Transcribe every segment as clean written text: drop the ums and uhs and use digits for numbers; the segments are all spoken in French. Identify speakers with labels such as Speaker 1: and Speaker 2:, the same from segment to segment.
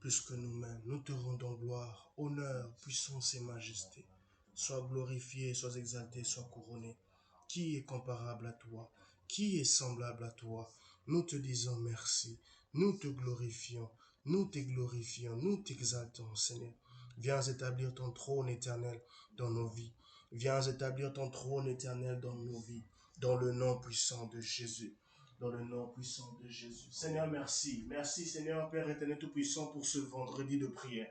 Speaker 1: plus que nous-mêmes. Nous te rendons gloire, honneur, puissance et majesté. Sois glorifié, sois exalté, sois couronné. Qui est comparable à toi? Qui est semblable à toi? Nous te disons merci. Nous te glorifions. Nous t'exaltons, Seigneur. Viens établir ton trône éternel dans nos vies. Viens établir ton trône éternel dans nos vies. Dans le nom puissant de Jésus. Dans le nom puissant de Jésus. Seigneur, merci. Merci, Seigneur, Père éternel tout-puissant, pour ce vendredi de prière.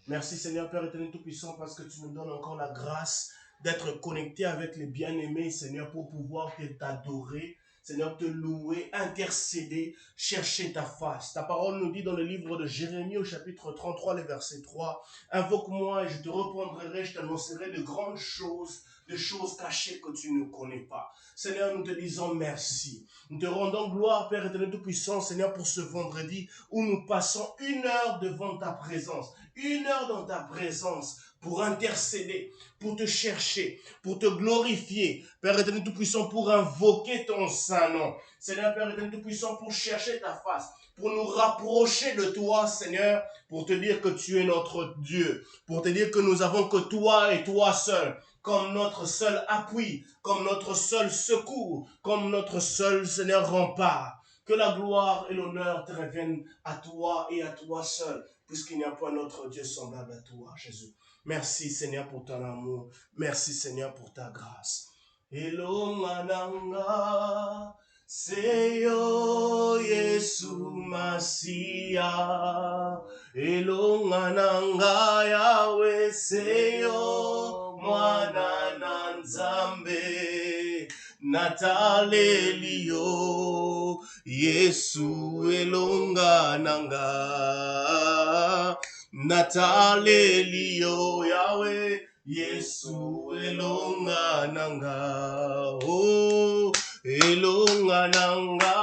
Speaker 1: Merci, Seigneur, Père éternel tout-puissant, parce que tu nous donnes encore la grâce d'être connectés avec les bien-aimés, Seigneur, pour pouvoir t'adorer, Seigneur, te louer, intercéder, chercher ta face. Ta parole nous dit dans le livre de Jérémie au chapitre 33, le verset 3, « Invoque-moi et je te répondrai, je t'annoncerai de grandes choses, de choses cachées que tu ne connais pas. » Seigneur, nous te disons merci. Nous te rendons gloire, Père éternel tout-puissant, Seigneur, pour ce vendredi où nous passons 1 heure devant ta présence, 1 heure dans ta présence, pour intercéder, pour te chercher, pour te glorifier, Père éternel tout-puissant, pour invoquer ton saint nom. Seigneur, Père éternel tout-puissant, pour chercher ta face, pour nous rapprocher de toi, Seigneur, pour te dire que tu es notre Dieu, pour te dire que nous avons que toi et toi seul, comme notre seul appui, comme notre seul secours, comme notre seul, Seigneur, rempart. Que la gloire et l'honneur te reviennent à toi et à toi seul, puisqu'il n'y a pas notre Dieu semblable à toi, Jésus. Merci, Seigneur, pour ton amour. Merci, Seigneur, pour ta grâce. Elongananga, Seyo Yesu Masia. Elongananga Yahweh, Seyo Mwana Nzambe. Natalelio, Yesu elongananga. Natalelio, Yahweh, Yesu elongananga. Oh, elongananga,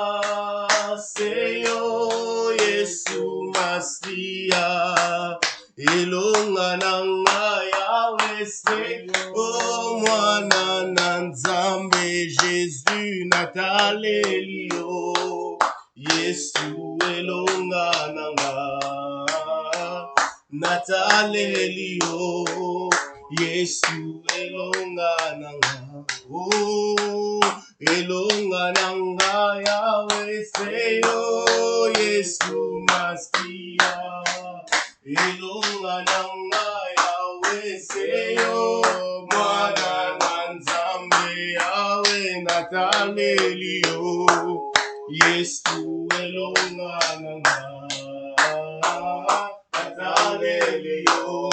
Speaker 1: Seyo Yesu Masia. Elongananga, Yahweh, Seyo Mwana Nzambe. Jésus Natalelio, Yesu elongananga. Natalelio, Yesu elongananga. Oh, elongananga, Yahweh, Seyo Yesu Masia. Elongananga, Yahweh, Seyo Mwana Nzambe. Yahweh, Natalelio, Yesu elongananga. Natalelio,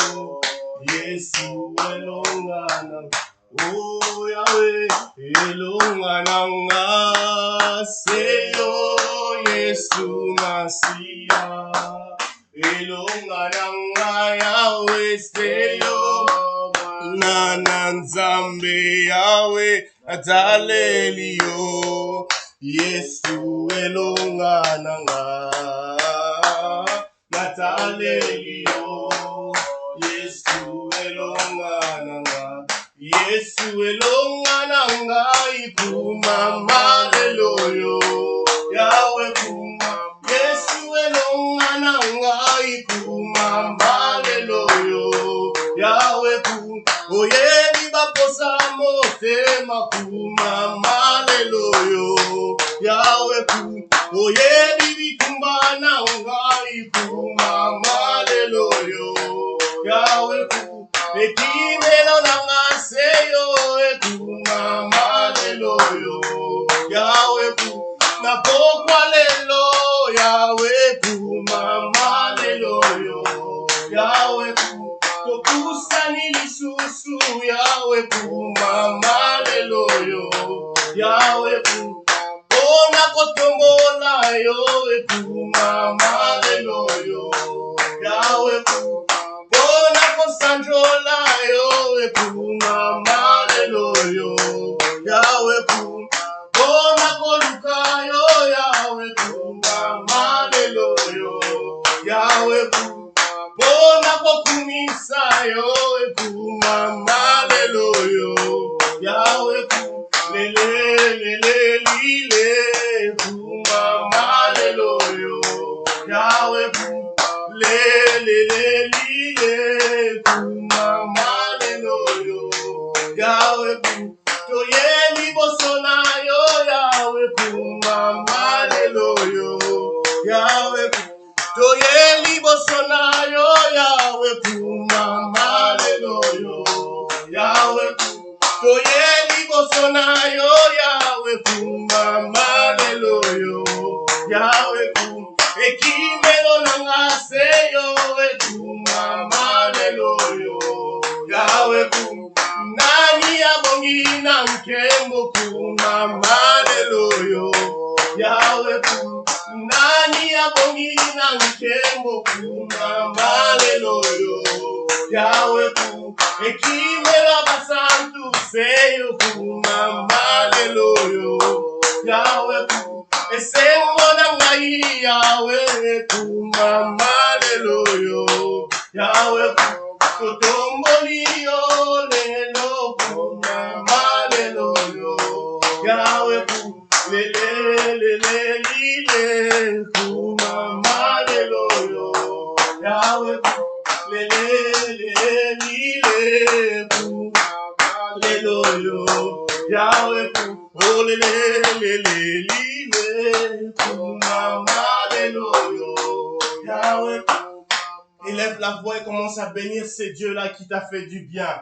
Speaker 1: Yesu elongananga. Oh, Yahweh, elongananga. Seyo Yesu Masia. Elongananga, Yahweh, Seyo Mwana Nzambe. Yahweh, Natalelio, Yesu elongananga. Natalelio, Yesu elongananga. Yesu elongananga, ikuma maleloyo. Yahweh kuma. Yesu elongananga, ikuma maleloyo. Yahweh kuma. Oye baposa motema kuma maleloyo. Yahweh kuma. Oye bikumbana ungai kuma maleloyo. Yahweh kuma. Ekimelo nanga seyo ekuma maleloyo. Yahweh kuma. Napokwa lelo. Yahweh kuma maleloyo. Yahweh kuma. Tokusani lisusu. Yahweh kuma maleloyo. Yahweh kuma. Ona kotombola yo ekuma maleloyo. Yahweh kuma. Ona kosanjola yo ekuma maleloyo. Yahweh kuma. Ona koluka yo Yahweh kuma maleloyo. Yahweh kuma. Ona kokumisa yo ekuma maleloyo. Yahweh kuma. Lele lile kuma maleloyo. Yahweh kuma. le kumama leloyo Yahweh toye liboso na yo Yahweh kumama leloyo Yahweh toye liboso na yo Yahweh kumama leloyo Yahweh toye liboso na yo Yahweh kumama leloyo Yahweh ekimelo nanga seyo kumama leloyo Yahweh nani abongi na nkembo kumama leloyo Yahweh nani abongi na nkembo kumama leloyo Yahweh ekimelo basantu seyo kumama leloyo Yahweh esengo na ngai Yahweh kumama leloyo Yahweh totomboli yo lelo kumama leloyo Yahweh lele kumama leloyo Yahweh lele kumama leloyo Yahweh oh lele Élève la voix et commence à bénir ce Dieu-là qui t'a fait du bien.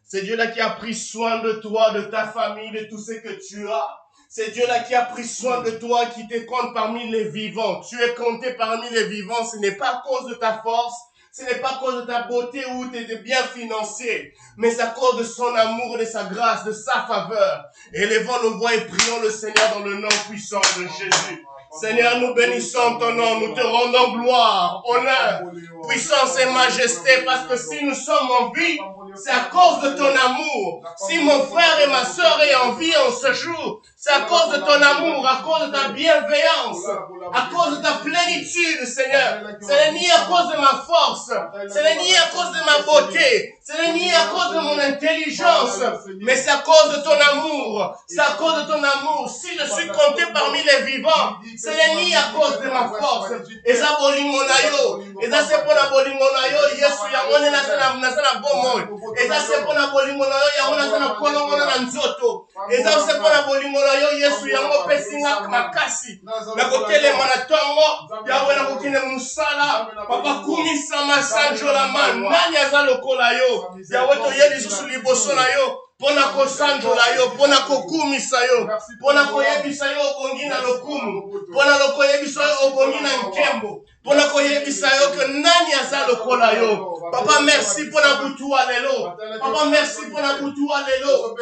Speaker 1: C'est Dieu-là qui a pris soin de toi, de ta famille, de tout ce que tu as. C'est Dieu-là qui a pris soin de toi, qui te compte parmi les vivants. Tu es compté parmi les vivants. Ce n'est pas à cause de ta force, ce n'est pas à cause de ta beauté ou de tes biens financiers, mais c'est à cause de son amour, de sa grâce, de sa faveur. Élevons nos voix et prions le Seigneur dans le nom puissant de Jésus. Seigneur, nous bénissons ton nom, nous te rendons gloire, honneur, puissance et majesté, parce que si nous sommes en vie, c'est à cause de ton amour. Si mon frère et ma sœur est en vie en ce jour, c'est à cause de ton amour, à cause de ta bienveillance, à cause de ta plénitude, Seigneur. Ce n'est ni à cause de ma force, ce n'est ni à cause de ma beauté, ce n'est ni à cause de mon intelligence, mais c'est à cause de ton amour. C'est à cause de ton amour. Si je suis compté parmi les vivants, ce n'est ni à cause de ma force. Et ça bolingo na yo. Et ça c'est pour la bolingo na yo. Yesu ya mone na sana bomo. Et ça c'est pour la bolingo na yo. Ya mona sana kolongo na nzoto. Et ça c'est pour la bolingo na yo. Yesu ya mo pesinga makasi. Na kotele mana tongo. Ya wena kokine musala. Papa kumisa masanjo la man. Nani azalo kola yo. Ya weto yedi susu liboso na yo. Pona kosanjola yo, pona kokumisa yo, pona koyebisa yo obongi na lokumu, pona koyebisa yo obongi na nkembo, pona koyebisa yo que nani aza lokola yo. Papa merci pona butu lelo. Papa merci pona butu lelo.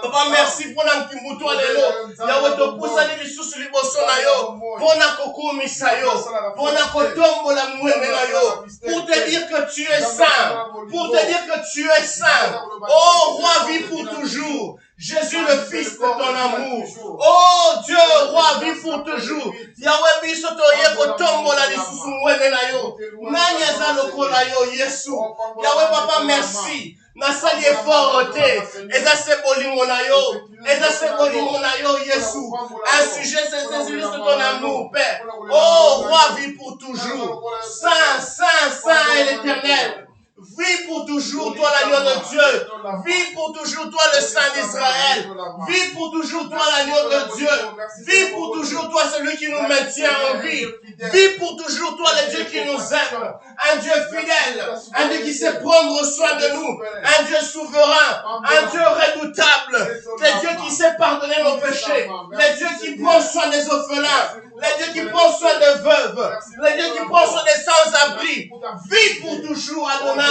Speaker 1: Papa merci pona butu lelo. Yawe to pusa ni lisusu liboso na yo, pona kokumisa yo, pona kotombola mweme na yo, pour te dire que tu es saint, pour te dire que tu es saint. Oh roi pour toujours. Jésus le fils de ton amour. Oh Dieu, roi, vis pour toujours. Yahweh biso toye kotombola lisusu mwene na yo. Nani aza lokola yo Yesu. Yahweh papa merci. Nasali effort te. Eza se bolingo na yo. Eza se bolingo na yo Yesu. Un sujet c'est juste ton amour Père. Oh roi, vis pour toujours. Saint, saint, saint est l'Éternel. Vis pour toujours, toi l'agneau de Dieu. Vis pour toujours, toi le Saint d'Israël. Vis pour toujours, toi l'agneau de Dieu. Vis pour toujours, toi celui qui nous maintient en vie. Vis pour toujours, toi le Dieu qui nous aime. Un Dieu fidèle. Un Dieu qui sait prendre soin de nous. Un Dieu souverain. Un Dieu redoutable. Le Dieu qui sait pardonner nos péchés. Le Dieu qui prend soin des orphelins. Le Dieu qui prend soin des veuves. Le Dieu qui prend soin des sans-abri. Vis pour toujours, Adonai.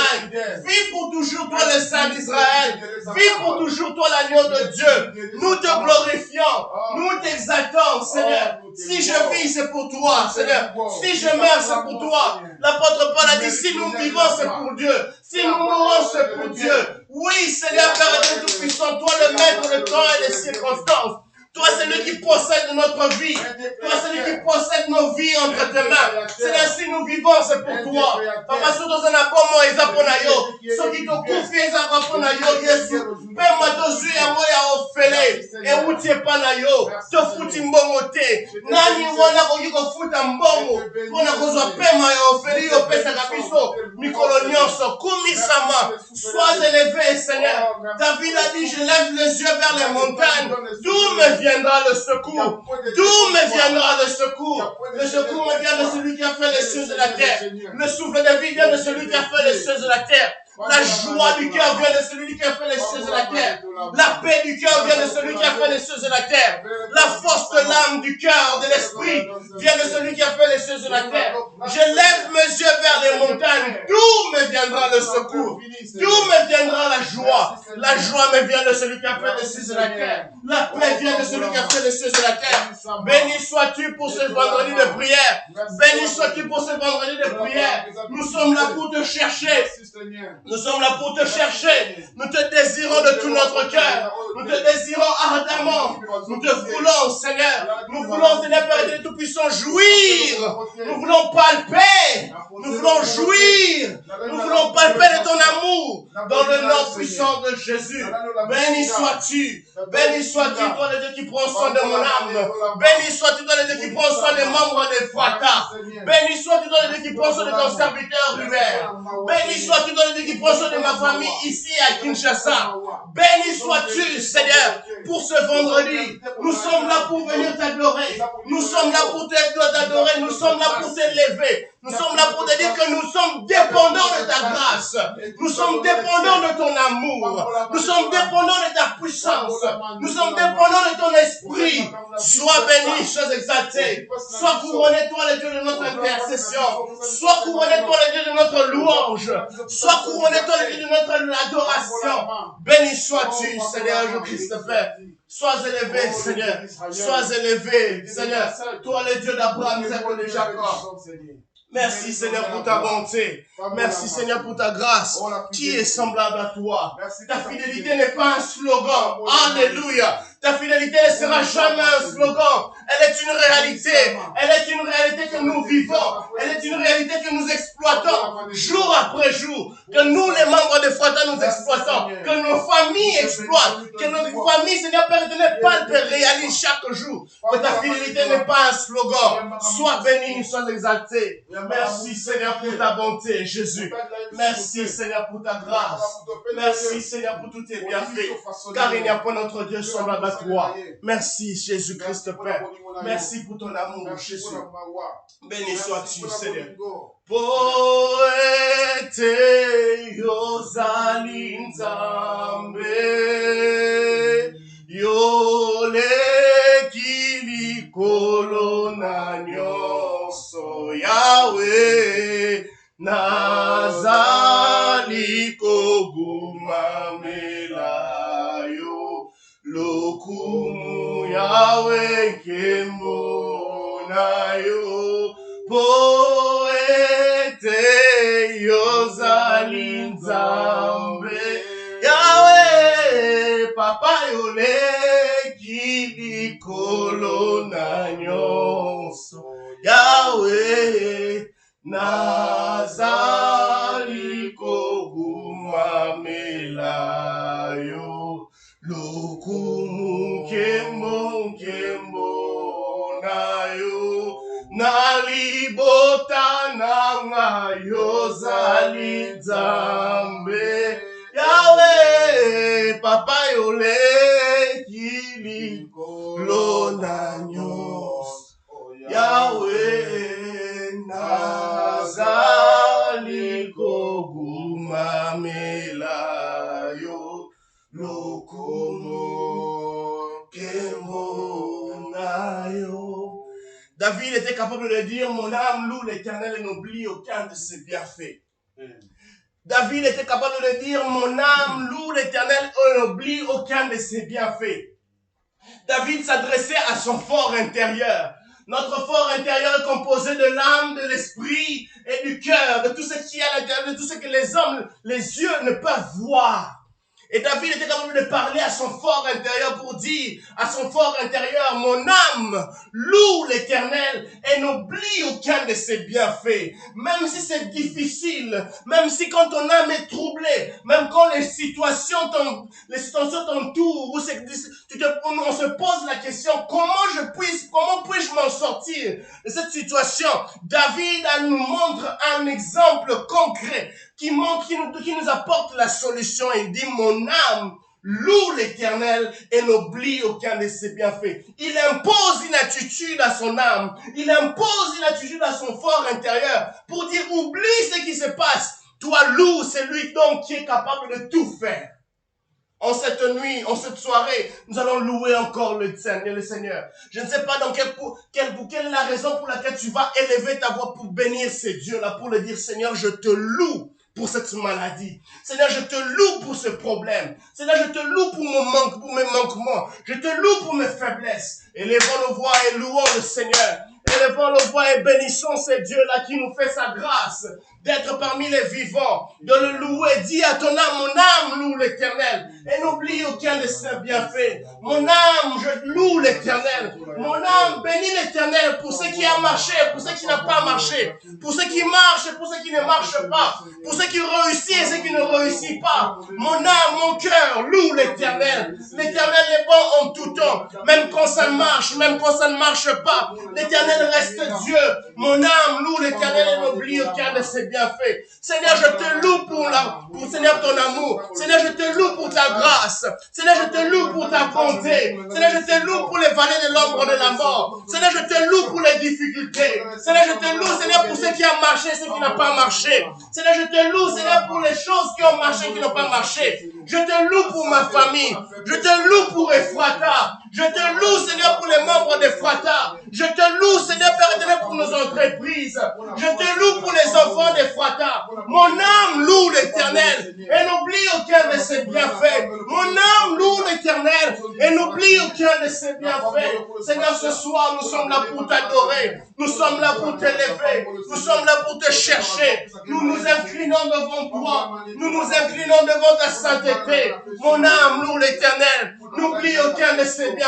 Speaker 1: Vis pour toujours, toi le Saint d'Israël. Vis pour toujours, toi l'agneau de Dieu. Nous te glorifions. Nous t'exaltons, Seigneur. Si je vis, c'est pour toi, Seigneur. Si je meurs, c'est pour toi. L'apôtre Paul a dit, si nous vivons, c'est pour Dieu. Si nous mourons, c'est pour Dieu. Oui, Seigneur, Père et Dieu Tout-Puissant, toi le maître des temps et des circonstances. Toi, c'est lui qui possède notre vie. Toi, c'est lui qui possède nos vies entre tes mains. Seigneur, si nous vivons, c'est pour toi. Papa, surtout dans un bon et zaponayo. Ceux qui te confient, zaponayo, Yesu. Père, moi, tozu ya moya ofele. Et où tu es pas nayo. Te fouti mbongo te. Nani wana koki ko futa mbongo. Pona kozwa pema ya ofele yo pesa puissamment. Sois élevé, Seigneur. David a dit, je lève les yeux vers les montagnes. D'où me viendra le secours? D'où me viendra le secours? Le secours me vient de celui qui a fait les cieux et la terre. Le souffle de vie vient de celui qui a fait les cieux et la terre. La joie du cœur vient de celui qui a fait les cieux et la terre. La paix du cœur vient de celui qui a fait les cieux et la terre. La force de l'âme, du cœur, de l'esprit vient de celui qui a fait les cieux et la terre. Je lève mes yeux vers les montagnes. D'où me viendra le secours? D'où me viendra la joie? La joie me vient de celui qui a fait les cieux et la terre. La paix vient de celui qui a fait les cieux et la terre. Béni sois-tu pour ce vendredi de prière. Béni sois-tu pour ce vendredi de prière. Nous sommes là pour te chercher. Nous sommes là pour te chercher. Nous te désirons de tout notre cœur. Nous te désirons ardemment. Nous te voulons, Seigneur. Nous voulons, Seigneur Père de Tout-Puissant, jouir. Nous voulons palper. Nous voulons jouir. Nous voulons palper de ton amour. Dans le nom puissant de Jésus. Béni sois-tu. Béni sois-tu, toi le Dieu qui prend soin de mon âme. Béni sois-tu, toi le Dieu qui prend soin des membres des Fata. Béni sois-tu, toi le Dieu qui prend soin de ton serviteur Hubert. Béni sois-tu, toi le Dieu qui prend soin de ma famille ici à Kinshasa. Béni sois-tu, Seigneur, pour ce vendredi. Nous sommes là pour venir t'adorer. Nous sommes là pour t'adorer. Nous sommes là pour t'élever. Nous sommes là pour te dire que nous sommes dépendants de ta grâce. Nous sommes dépendants de ton amour. Nous sommes dépendants de ta puissance. Nous sommes dépendants de ton esprit. Sois béni, chose exaltée. Sois couronné, toi, le Dieu de notre intercession. Sois couronné, toi, le Dieu de notre louange. Sois couronné, toi, le Dieu de notre adoration. Béni sois-tu, Seigneur Jésus-Christ, Père. Sois élevé, Seigneur. Sois élevé, Seigneur. Toi, le Dieu d'Abraham, Isaac et Jacob. Merci Seigneur pour ta bonté. Merci Seigneur pour ta grâce. Qui est semblable à toi? Ta fidélité n'est pas un slogan. Alléluia. Ta fidélité ne sera jamais un slogan. Elle est une réalité. Elle est une réalité que nous vivons. Elle est une réalité que nous exploitons jour après jour. Que nous, les membres de Fata, nous exploitons. Que nos familles exploitent. Que nos familles, Seigneur Père, ne palpent et réalisent chaque jour. Que ta fidélité n'est pas un slogan. Sois béni, sois exalté. Merci Seigneur pour ta bonté, Jésus. Merci Seigneur pour ta grâce. Merci Seigneur pour tous tes bienfaits. Car il n'y a pas notre Dieu semblable à toi. Merci Jésus-Christ Père. Merci pour ton amour, Jésus. Béni sois-tu, Seigneur. Poete yozali nzambe yoleki likolo na nyonso Yahweh nazali kogumamela yo lokumu Yahweh nkembo na yo poete yozali nzambe Yahweh papa yoleki likolo na nyonso Yahweh nazali kogumamela yo lokumu nkembo na yo nalibota nanga yozali nzambe Yahweh papa yoleki likolo na nyonso Yahweh nazali kogumamela yo lokumu nkembo na yo. David était capable de dire, mon âme loue l'Éternel et n'oublie aucun de ses bienfaits. David était capable de dire, mon âme loue l'Éternel et n'oublie aucun de ses bienfaits. David s'adressait à son fort intérieur. Notre fort intérieur est composé de l'âme, de l'esprit et du cœur, de tout ce qui est à l'intérieur, de tout ce que les hommes, les yeux ne peuvent voir. Et David était capable de parler à son fort intérieur pour dire à son fort intérieur, mon âme loue l'Éternel et n'oublie aucun de ses bienfaits. Même si c'est difficile, même si quand ton âme est troublée, même quand les situations t'entourent, où on se pose la question, comment puis-je m'en sortir de cette situation? David nous montre un exemple concret qui nous apporte la solution. Il dit, mon âme loue l'Éternel et n'oublie aucun de ses bienfaits. Il impose une attitude à son âme. Il impose une attitude à son fort intérieur pour dire, oublie ce qui se passe. Toi, loue celui donc qui est capable de tout faire. En cette nuit, en cette soirée, nous allons louer encore le Seigneur. Je ne sais pas dans quelle est la raison pour laquelle tu vas élever ta voix pour bénir ces dieux-là, pour le dire, Seigneur, je te loue pour cette maladie. Seigneur, je te loue pour ce problème. Seigneur, je te loue pour mes manquements. Je te loue pour mes faiblesses. Élevons nos voix et louons le Seigneur. Élevons nos voix et bénissons ce Dieu-là qui nous fait sa grâce d'être parmi les vivants, de le louer. Dis à ton âme, mon âme loue l'Éternel et n'oublie aucun de ses bienfaits. Mon âme, je loue l'Éternel. Mon âme bénit l'Éternel pour ce qui a marché, pour ce qui n'a pas marché, pour ce qui marche et pour ce qui ne marche pas, pour ce qui réussit et ce qui ne réussit pas. Mon âme, mon cœur loue l'Éternel. L'Éternel est bon en tout temps, même quand ça marche, même quand ça ne marche pas. L'Éternel reste Dieu. Mon âme loue l'Éternel et n'oublie aucun de ses bienfaits. Seigneur, je te loue pour Seigneur, ton amour. Seigneur, je te loue pour ta grâce. Seigneur, je te loue pour ta bonté. Seigneur, je te loue pour les vallées de l'ombre de la mort. Seigneur, je te loue pour les difficultés. Seigneur, je te loue, Seigneur, pour ce qui a marché et ce qui n'a pas marché. Seigneur, je te loue, Seigneur, pour les choses qui ont marché et qui n'ont pas marché. Je te loue pour ma famille. Je te loue pour Ephrata. Je te loue, Seigneur, pour les membres d'Ephrata. Je te loue, Seigneur, Père éternel, pour nos entreprises. Je te loue pour les enfants d'Ephrata. Mon âme loue l'Éternel et n'oublie aucun de ses bienfaits. Mon âme loue l'Éternel et n'oublie aucun de ses bienfaits. Seigneur, ce soir, nous sommes là pour t'adorer. Nous sommes là pour t'élever. Nous sommes là pour te chercher. Nous nous inclinons devant toi. Nous nous inclinons devant ta sainteté. Mon âme loue l'Éternel. N'oublie aucun de ses bienfaits.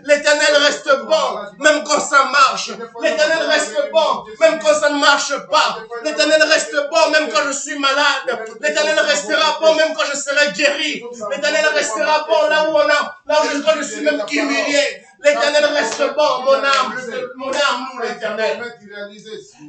Speaker 1: L'Éternel reste bon, même quand ça marche. L'Éternel reste bon, même quand ça ne marche pas. L'Éternel reste bon, même quand je suis malade. L'Éternel restera bon, même quand je serai guéri. L'Éternel restera bon là où je suis même humilié. L'Éternel reste bon, mon âme loue l'Éternel.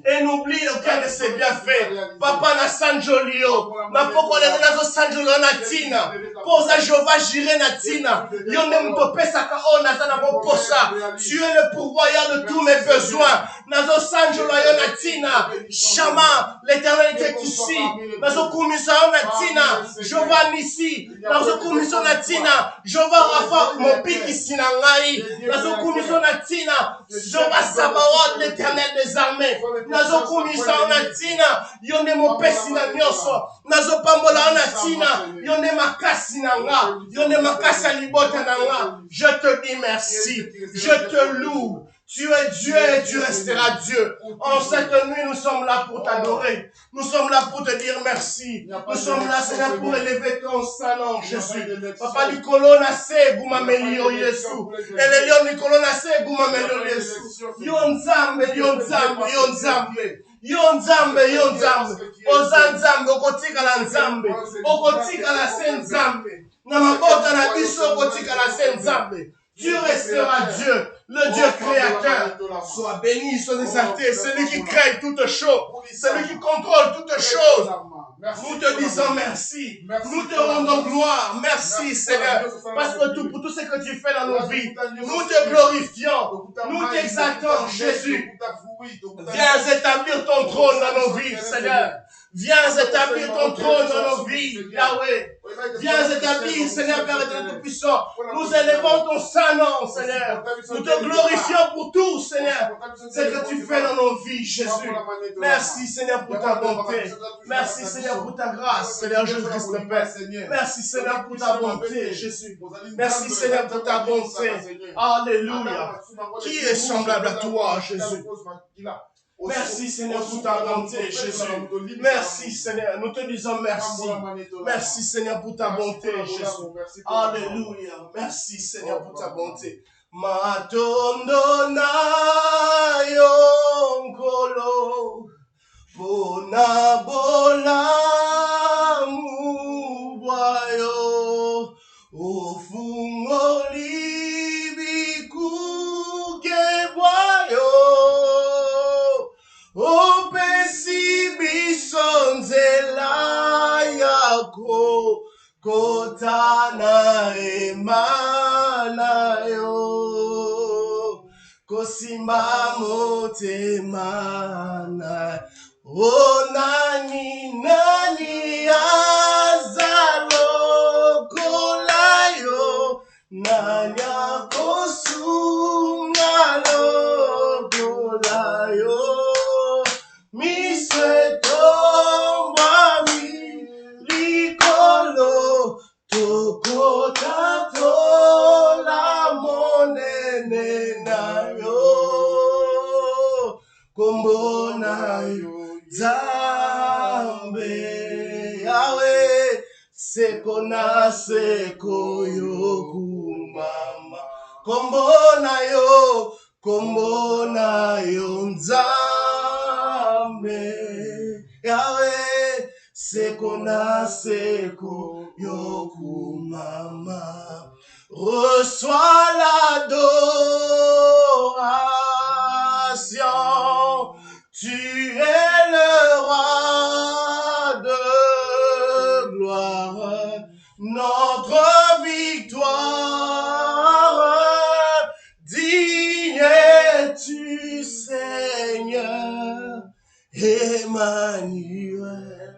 Speaker 1: Et n'oublie aucun de ses bienfaits. Papa na sanjolio, na poko le nazo sanjolo na tina. Posa Jova jire na tina. Yonde mtopesa ka o na zana posa. Tu es le pourvoyeur de tous mes besoins. Nazo sanjolo yo na tina. Shama, l'Éternel qui est ici. Nazo kumisa yo na tina. Jova nisi. Nazo kumisa na tina. Jova rafa mon piki sinangai. Nazo kumisa na tina. Jova Sabaoth, l'Éternel des armées. Nazo kumisa na tina. Yonde mo pesi na nyoso. Nazo pambola na tina. Yonde makasi na nga. Yonde makasi libota na nga. Je te dis merci. Je te loue. Tu es Dieu et tu resteras Dieu. En cette nuit, nous sommes là pour t'adorer. Nous sommes là pour te dire merci. Nous sommes là, Seigneur, pour élever ton Saint-Nom, Jésus. Papa Nicolo Nassé, Gouma Melio Yesu. Et les lions Nicolo Nassé, Gouma Melio Yesu. Yonzambe, Yonzambe, Yonzambe. Yonzambe, Yonzambe. Ozanzambe, Okotika la Nzambe. Okotika la Senzambe. Namabota na biso, Okotika la Senzambe. Tu resteras Dieu, le Dieu créateur. Sois béni, sois exalté, celui qui crée toutes choses, celui qui contrôle toutes choses. Nous te disons merci. Nous te rendons gloire. Merci, Seigneur. Parce que pour tout ce que tu fais dans nos vies, nous te glorifions. Nous t'exaltons, Jésus. Viens établir ton trône dans nos vies, Seigneur. Viens établir ton trône dans nos vies, Yahweh. Viens établir, Seigneur, Père éternel tout-puissant. Nous élevons ton Saint-Nom, Seigneur. Nous te glorifions pour tout, Seigneur. Ce que tu fais dans nos vies, Jésus. Merci, Seigneur, pour ta bonté. Merci, Seigneur, pour ta grâce, Seigneur Jésus-Christ le Père. Merci, Seigneur, pour ta bonté, Jésus. Merci, Seigneur, pour ta bonté. Alléluia. Qui est semblable à toi, Jésus? Merci Seigneur pour ta bonté, Jésus. Merci Seigneur, nous te disons merci. Merci Seigneur pour ta bonté, Jésus. Alléluia. Merci Seigneur pour ta bonté. Matondo na yonkolo pona bola mubwayo ofungoli bikuke bwayo opesi bisonzela yako kotana emana yo kosimba motemana o nani azalo kolayo nani akosungalo kolayo miswetomba likolo tokota tola monene nayo kombo nayo zambe yawe seko na seko yokumama kombo nayo nzambe yawe seko na seko yokumama reçois l'adoration tu es le roi de gloire notre victoire digne es-tu Seigneur Emmanuel.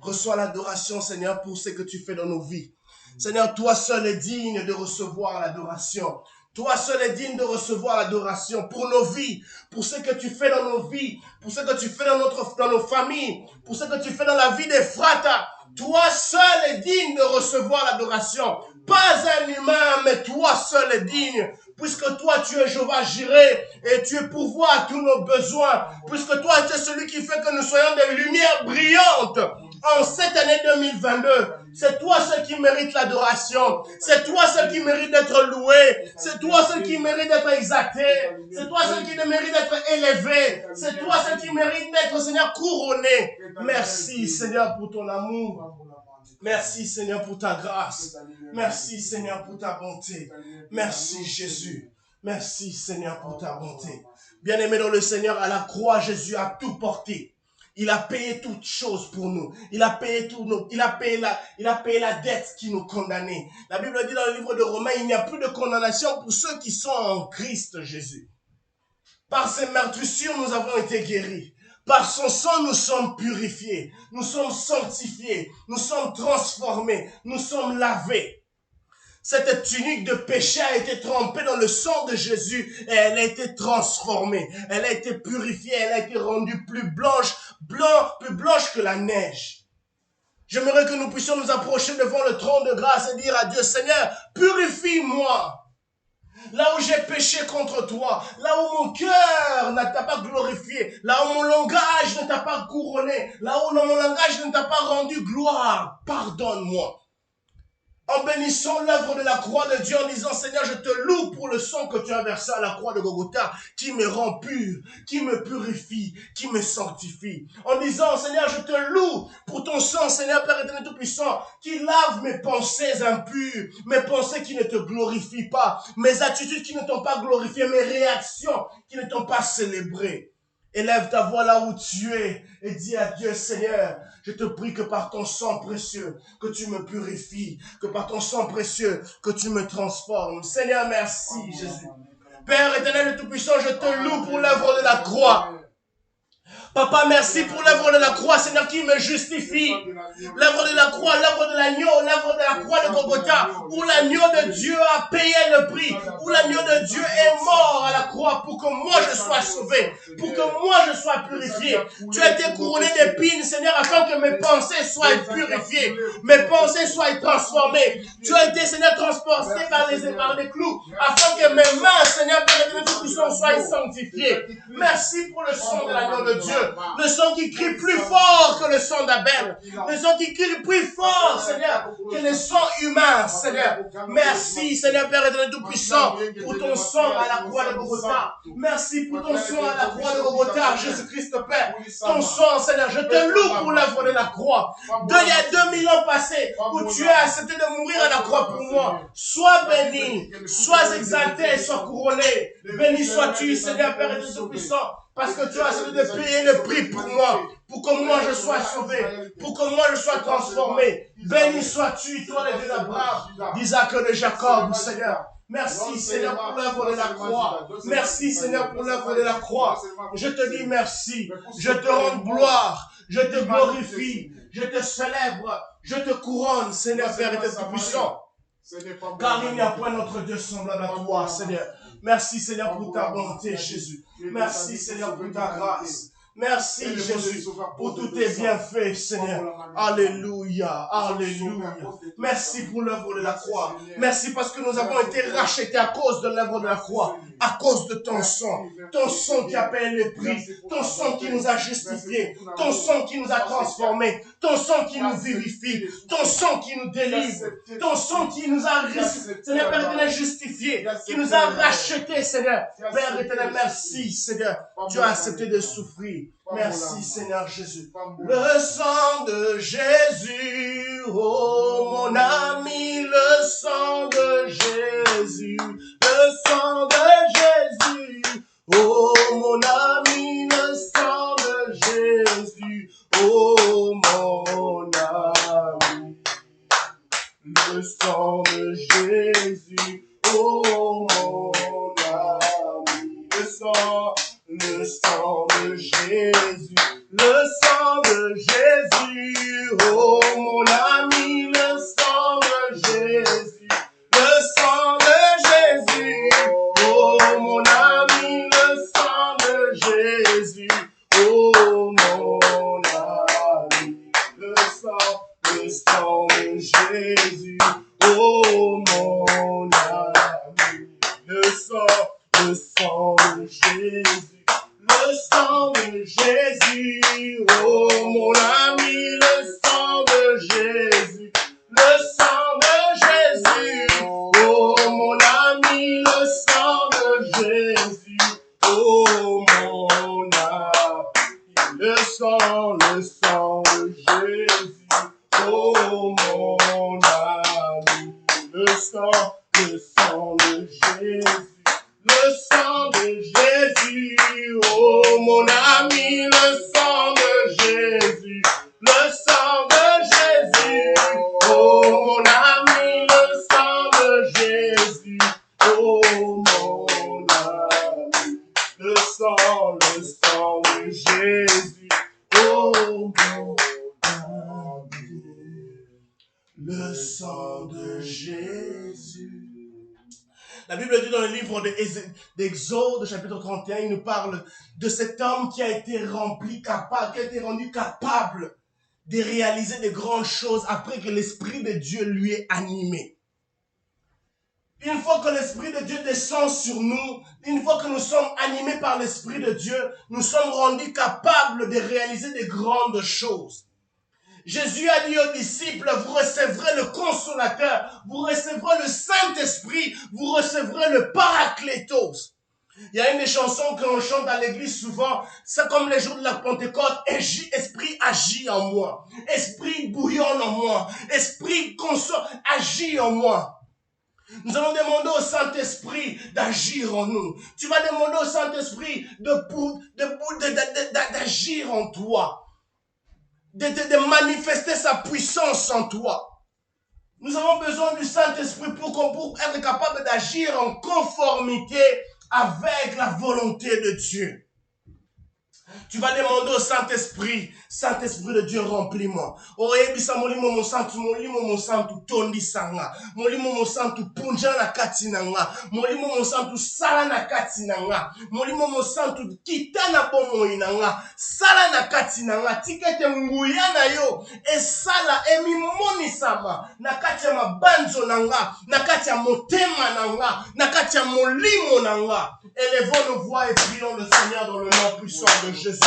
Speaker 1: Reçois l'adoration, Seigneur, pour ce que tu fais dans nos vies. Seigneur, toi seul es digne de recevoir l'adoration. Toi seul es digne de recevoir l'adoration pour nos vies, pour ce que tu fais dans nos vies, pour ce que tu fais dans nos familles, pour ce que tu fais dans la vie des fratres. Toi seul es digne de recevoir l'adoration. Pas un humain, mais toi seul es digne. Puisque toi, tu es Jéhovah Jireh et tu es pourvoir à tous nos besoins. Puisque toi, tu es celui qui fait que nous soyons des lumières brillantes en cette année 2022. C'est toi seul qui mérite l'adoration. C'est toi seul qui mérite d'être loué. C'est toi seul qui mérite d'être exalté. C'est toi seul qui mérite d'être élevé. C'est toi seul qui mérite d'être, Seigneur, couronné. Merci, Seigneur, pour ton amour. Merci Seigneur pour ta grâce. Merci Seigneur pour ta bonté. Merci Jésus. Merci Seigneur pour ta bonté. Bien-aimé dans le Seigneur, à la croix, Jésus a tout porté. Il a payé toutes choses pour nous. Il a payé il a payé la dette qui nous condamnait. La Bible dit dans le livre de Romains, il n'y a plus de condamnation pour ceux qui sont en Christ Jésus. Par ses meurtrissures, nous avons été guéris. Par son sang, nous sommes purifiés, nous sommes sanctifiés, nous sommes transformés, nous sommes lavés. Cette tunique de péché a été trempée dans le sang de Jésus et elle a été transformée. Elle a été purifiée, elle a été rendue plus blanche que la neige. J'aimerais que nous puissions nous approcher devant le trône de grâce et dire à Dieu, Seigneur, purifie-moi. Là où j'ai péché contre toi, là où mon cœur ne t'a pas glorifié, là où mon langage ne t'a pas couronné, là où mon langage ne t'a pas rendu gloire, pardonne-moi. En bénissant l'œuvre de la croix de Dieu, en disant, Seigneur, je te loue pour le sang que tu as versé à la croix de Golgotha, qui me rend pur, qui me purifie, qui me sanctifie. En disant, Seigneur, je te loue pour ton sang, Seigneur, Père éternel tout-puissant, qui lave mes pensées impures, mes pensées qui ne te glorifient pas, mes attitudes qui ne t'ont pas glorifié, mes réactions qui ne t'ont pas célébré. Élève ta voix là où tu es et dis à Dieu, Seigneur, je te prie que par ton sang précieux, que tu me purifies, que par ton sang précieux, que tu me transformes. Seigneur, merci Jésus. Père éternel et tout-puissant, je te loue pour l'œuvre de la croix. Papa, merci pour l'œuvre de la croix, Seigneur, qui me justifie. L'œuvre de la croix, l'œuvre de l'agneau, l'œuvre de la croix de Golgotha, où l'agneau de Dieu a payé le prix, où l'agneau de Dieu est mort à la croix pour que moi je sois sauvé, pour que moi je sois purifié. Tu as été couronné d'épines, Seigneur, afin que mes pensées soient purifiées, mes pensées soient transformées. Tu as été, Seigneur, transporté par les clous, afin que mes mains, Seigneur, Père éternel Tout-Puissant, soient sanctifiées. Merci pour le sang de l'agneau de Dieu, le sang qui crie plus fort que le sang d'Abel, le sang qui crie plus fort, Seigneur, que le sang humain, Seigneur. Merci, Seigneur, Père éternel Tout-Puissant, pour ton sang à la croix de Golgotha. Merci pour ton sang à la croix de Golgotha, Jésus-Christ, Père. Ton sang, Seigneur, je te loue pour l'œuvre de la croix. Il y a 2000 ans passés, où tu as accepté de mourir à la croix pour moi. Sois béni, sois exalté, sois couronné. Béni sois-tu, Seigneur, Père éternel Tout-Puissant, parce que tu as accepté de payer le prix pour moi, pour que moi je sois sauvé, pour que moi je sois transformé. Béni sois-tu, toi le Dieu d'Abraham, d'Isaac et de Jacob, Seigneur. Merci, Seigneur, pour l'œuvre de la croix. Merci, Seigneur, pour l'œuvre de la croix. Je te dis merci. Je te rends gloire. Je te glorifie. Je te célèbre. Je te couronne, Seigneur, Père éternel Tout-Puissant. Car il n'y a point notre Dieu semblable à toi, Seigneur. Merci, Seigneur, pour ta bonté, Jésus. Merci, Seigneur, pour ta grâce. Merci, Jésus, pour tous tes bienfaits, Seigneur. Alléluia, alléluia. Merci pour l'œuvre de la croix. Merci parce que nous avons été rachetés à cause de l'œuvre de la croix, à cause de ton sang qui a payé le prix, ton sang qui nous a justifiés, ton sang qui nous a transformés, ton sang qui nous vivifie, ton sang qui nous délivre, ton sang qui nous a, Seigneur, Père éternel, justifiés, qui nous a rachetés, Seigneur. Père éternel, merci, Seigneur. Tu as accepté de souffrir. Merci, Seigneur Jésus. Le sang de Jésus, oh mon ami, le sang de Jésus, le sang de Jésus, oh mon ami, le sang de Jésus, oh mon ami, le sang de Jésus, oh mon ami, le sang de Jésus, le sang de Jésus, oh mon ami, le sang de Jésus, le sang de Jésus, oh mon ami, le sang de Jésus, oh mon ami, le sang de Jésus, oh mon ami, le sang de Jésus. Le sang de Jésus, oh mon ami, le sang de Jésus, le sang de Jésus, oh mon ami, le sang de Jésus, oh mon ami, le sang de Jésus, oh mon ami, le sang de Jésus. Le sang de Jésus, oh mon ami, le sang de Jésus, le sang de Jésus, oh mon ami, le sang de Jésus, oh mon ami, le sang de Jésus, oh mon ami, le sang de Jésus. La Bible dit dans le livre d'Exode, chapitre 31, il nous parle de cet homme qui a été rendu capable de réaliser de grandes choses après que l'Esprit de Dieu lui ait animé. Une fois que l'Esprit de Dieu descend sur nous, une fois que nous sommes animés par l'Esprit de Dieu, nous sommes rendus capables de réaliser de grandes choses. Jésus a dit aux disciples, vous recevrez le Consolateur, vous recevrez le Saint-Esprit, vous recevrez le Paraclétos. Il y a une des chansons que l'on chante à l'église souvent, c'est comme les jours de la Pentecôte, Esprit agit en moi, Esprit bouillonne en moi, Esprit console, agit en moi. Nous allons demander au Saint-Esprit d'agir en nous. Tu vas demander au Saint-Esprit d'agir en toi. De manifester sa puissance en toi. Nous avons besoin du Saint-Esprit pour être capable d'agir en conformité avec la volonté de Dieu. Tu vas demander au Saint-Esprit, Saint-Esprit de Dieu, remplis-moi. Oyebisa molimo mo santu tondi sanga. Molimo mo santu punja na kati nanga. Molimo mo santu sala na kati nanga. Molimo mo santu kita na bomoi nanga. Sala na kati nanga. Tikete nguya na yo. E sala emimoni sama. Na kati ya mabanzo nanga. Na kati ya motema nanga. Na kati ya molimo nanga. Élevons nos voix et prions le Seigneur dans le nom puissant de Jésus.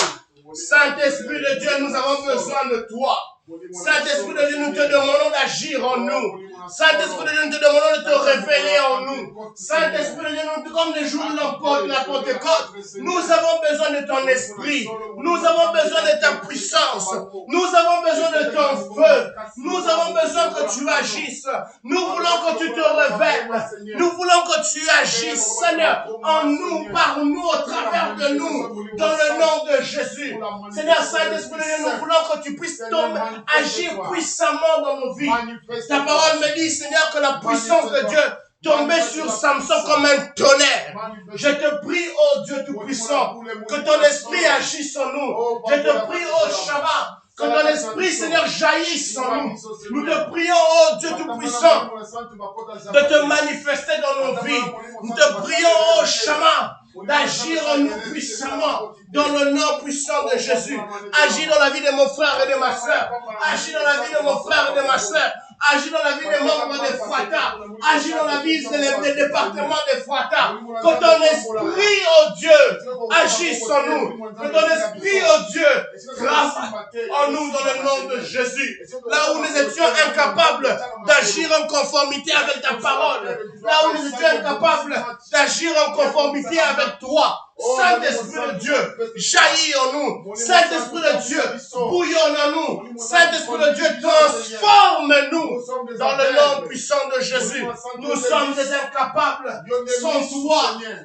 Speaker 1: Saint-Esprit de Dieu, nous avons besoin de toi. Saint-Esprit de Dieu, nous te demandons d'agir en nous. Saint-Esprit de Dieu, nous te demandons de te révéler en nous. Saint-Esprit de Dieu, nous, comme les jours de la Pentecôte, nous avons besoin de ton esprit. Nous avons besoin de ta puissance. Nous avons besoin de ton feu. Nous avons besoin que tu agisses. Nous voulons que tu te révèles. Nous voulons que tu agisses, Seigneur, en nous, par nous, au travers de nous, dans le nom de Jésus. Seigneur, Saint-Esprit de Dieu, nous voulons que tu puisses tomber, agir puissamment dans nos vies. Ta parole me dit, Seigneur, que la puissance de Dieu tombait sur Samson comme un tonnerre. Je te prie, oh Dieu Tout-Puissant, que ton esprit agisse en nous. Je te prie, oh Shabbat, que ton esprit, Seigneur, jaillisse en nous. Nous te prions, oh Dieu Tout-Puissant, de te manifester dans nos vies. Nous te prions, oh Shabbat, d'agir en nous puissamment dans le nom puissant de Jésus. Agis dans la vie de mon frère et de ma soeur. Agis dans la vie de mon frère et de ma soeur. Agis dans la vie des membres des Fouata. Agis dans la vie des départements des Fouata. Que ton esprit, oh Dieu, agisse en nous. Que ton esprit, oh Dieu, grâce en nous dans le nom de Jésus. Là où nous étions incapables d'agir en conformité avec ta parole. Là où nous étions incapables d'agir en conformité avec toi. Saint-Esprit de Dieu, jaillit en nous. Saint-Esprit de Dieu, bouillonne en nous. Saint-Esprit de Dieu, transforme-nous dans le nom puissant de Jésus. Nous sommes des incapables.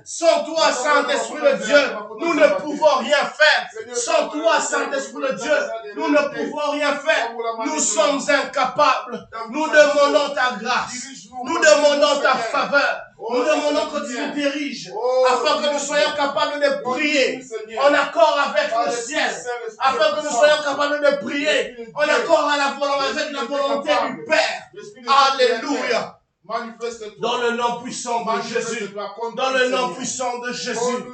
Speaker 1: Sans toi, Saint-Esprit de Dieu, nous ne pouvons rien faire. Sans toi, Saint-Esprit de Dieu, nous ne pouvons rien faire. Nous sommes incapables. Nous demandons ta grâce. Nous demandons ta faveur. Nous demandons que tu nous diriges afin que nous soyons capables de prier en accord avec le ciel, afin que nous soyons capables de prier en accord avec la volonté du Père. Alléluia. Dans le nom puissant de Jésus, dans le nom puissant de Jésus,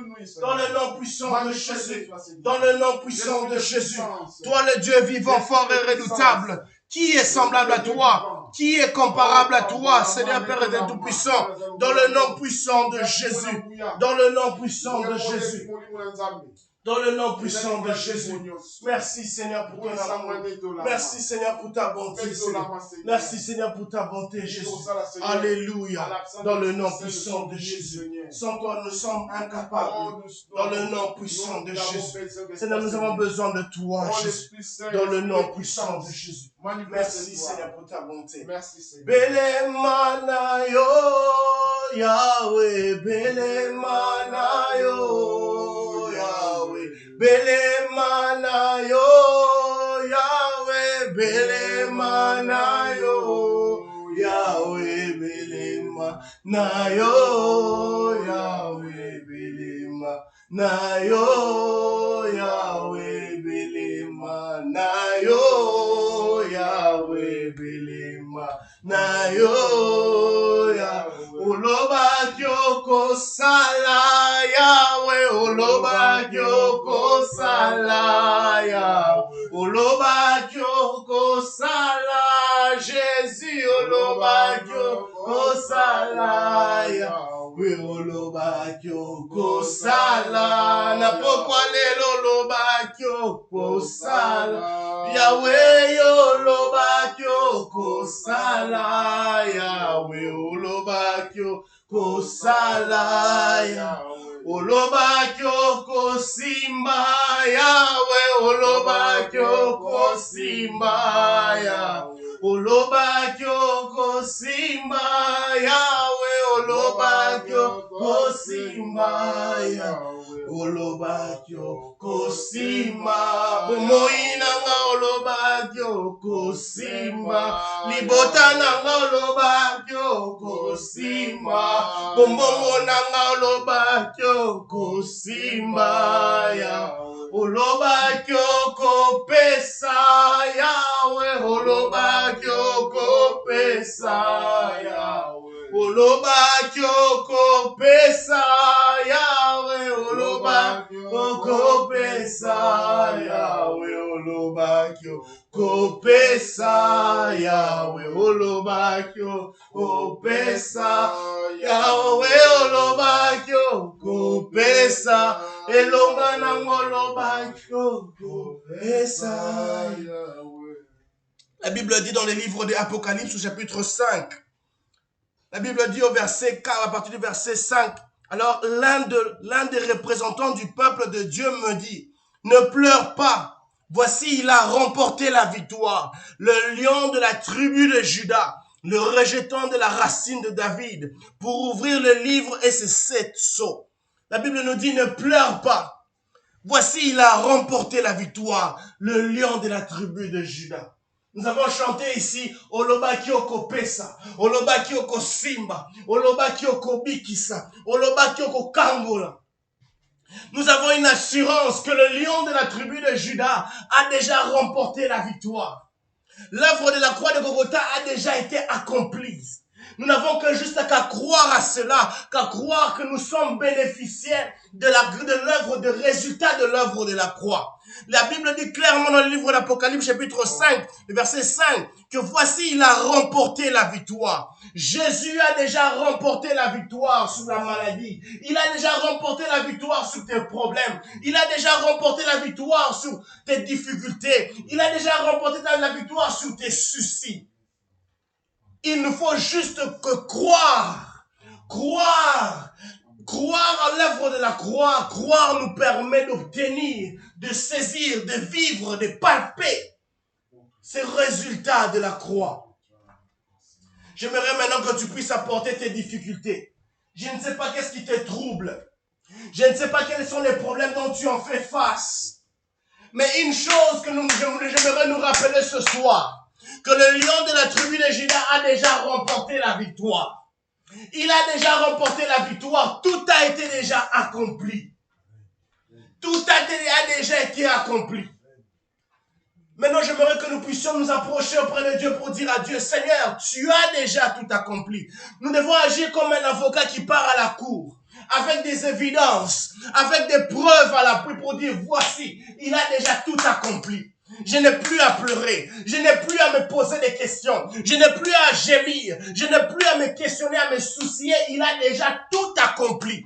Speaker 1: dans le nom puissant de Jésus, dans le nom puissant de Jésus, toi le Dieu vivant, fort et redoutable, qui est semblable à toi, qui est comparable à toi, Seigneur Père et Tout-Puissant, dans le nom puissant de Jésus, dans le nom puissant de Jésus. Dans le nom puissant de Jésus. Merci Seigneur pour ton amour. Merci Seigneur pour ta bonté. Merci Seigneur pour ta bonté Jésus. Alléluia. Dans le nom puissant de Jésus. Sans toi nous sommes incapables. Dans le nom puissant de Jésus. Seigneur, nous avons besoin de toi Jésus. Dans le nom puissant de Jésus. Merci Seigneur pour ta bonté. Merci Seigneur. Belemana yo Yahweh, Belemana yo Yahweh, Belemana yo Yahweh, Belemana yo Yahweh, Belemana yo Yahweh, Belemana yo Yahweh, Belemana yo Yahweh, Belemana yo Yahweh. Uloba kyoko sala Yahweh, uloba kyoko sala Yahweh, uloba kyoko sala Jésus, uloba kyoko sala Yahweh, uloba kyoko sala. Na pokwa lelo uloba kyoko sala Yahweh, uloba kyoko sala Yahweh, uloba kyoko sala Yahweh, uloba kyoko simba Yahweh, uloba kyoko simba Yahweh, uloba kyoko simba Yahweh, uloba kyoko simba Yahweh, uloba kyoko simba. Bomoi nanga uloba kyoko simba, libota nanga uloba kyoko simba, bombongo nanga uloba kyoko simba Yahweh, Oloba kyoko pesa Yahweh. Oloba kyoko pesa Yahweh. Oloba kyoko pesa Yahweh. Oloba kyoko pesa Yahweh. Oloba kyoko pesa Yahweh. Oloba kyoko pesa Yahweh. Oloba kyoko pesa Elonga na ngoloba kyoko pesa Yahweh. La Bible dit dans le livre de Apocalypse au chapitre 5. La Bible dit au verset 4, à partir du verset 5. Alors l'un des représentants du peuple de Dieu me dit, ne pleure pas, voici il a remporté la victoire, le lion de la tribu de Juda, le rejetant de la racine de David, pour ouvrir le livre et ses 7 sceaux. La Bible nous dit, ne pleure pas, voici il a remporté la victoire, le lion de la tribu de Juda. Nous avons chanté ici, Oloba Kyoko Pesa, Oloba Kyoko Simba, Oloba Kyoko Bikisa, Oloba Kyoko Kangola. Nous avons une assurance que le lion de la tribu de Juda a déjà remporté la victoire. L'œuvre de la croix de Golgotha a déjà été accomplie. Nous n'avons que juste qu'à croire à cela, qu'à croire que nous sommes bénéficiaires de l'œuvre, de résultat de l'œuvre de la croix. La Bible dit clairement dans le livre d'Apocalypse chapitre 5, le verset 5, que voici il a remporté la victoire. Jésus a déjà remporté la victoire sur la maladie. Il a déjà remporté la victoire sur tes problèmes. Il a déjà remporté la victoire sur tes difficultés. Il a déjà remporté la victoire sur tes soucis. Il nous faut juste que croire à l'œuvre de la croix. Croire nous permet d'obtenir, de saisir, de vivre, de palper ces résultats de la croix. J'aimerais maintenant que tu puisses apporter tes difficultés. Je ne sais pas qu'est-ce qui te trouble. Je ne sais pas quels sont les problèmes dont tu en fais face. Mais une chose que j'aimerais nous rappeler ce soir, que le lion de la tribu de Juda a déjà remporté la victoire. Il a déjà remporté la victoire. Tout a été déjà accompli. Tout a déjà été accompli. Maintenant, j'aimerais que nous puissions nous approcher auprès de Dieu pour dire à Dieu, Seigneur, tu as déjà tout accompli. Nous devons agir comme un avocat qui part à la cour, avec des évidences, avec des preuves à l'appui pour dire, voici, il a déjà tout accompli. Je n'ai plus à pleurer. Je n'ai plus à me poser des questions. Je n'ai plus à gémir. Je n'ai plus à me questionner, à me soucier. Il a déjà tout accompli.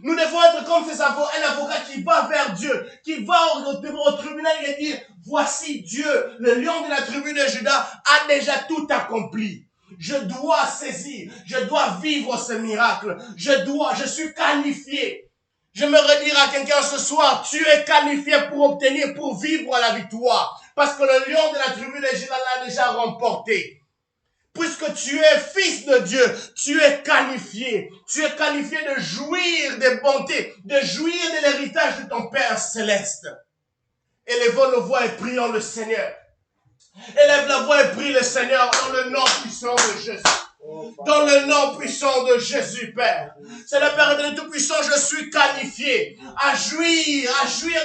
Speaker 1: Nous devons être comme un avocat qui va vers Dieu, qui va au tribunal et dire, voici Dieu, le lion de la tribu de Juda, a déjà tout accompli. Je dois saisir, je dois vivre ce miracle. Je suis qualifié. J'aimerais dire à quelqu'un ce soir, tu es qualifié pour vivre la victoire. Parce que le lion de la tribu de Juda l'a déjà remporté. Puisque tu es fils de Dieu, tu es qualifié. Tu es qualifié de jouir des bontés, de jouir de l'héritage de ton Père céleste. Élevons nos voix et prions le Seigneur. Élève la voix et prie le Seigneur dans le nom puissant de Jésus. Dans le nom puissant de Jésus, Père. C'est le Père de Tout-Puissant, je suis qualifié à jouir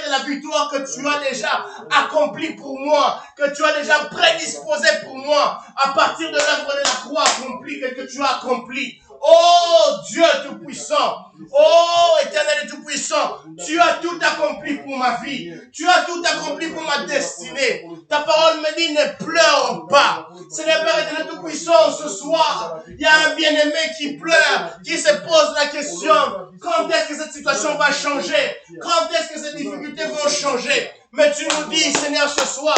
Speaker 1: de la victoire que tu as déjà accomplie pour moi, que tu as déjà prédisposé pour moi, à partir de l'œuvre de la croix accomplie, que tu as accompli. Oh Dieu Tout-Puissant, oh Éternel et Tout-Puissant, tu as tout accompli pour ma vie, tu as tout accompli pour ma destinée. Ta parole me dit, ne pleure pas. Seigneur Père Éternel Tout-Puissant, ce soir, il y a un bien-aimé qui pleure, qui se pose la question, quand est-ce que cette situation va changer? Quand est-ce que ces difficultés vont changer? Mais tu nous dis, Seigneur, ce soir,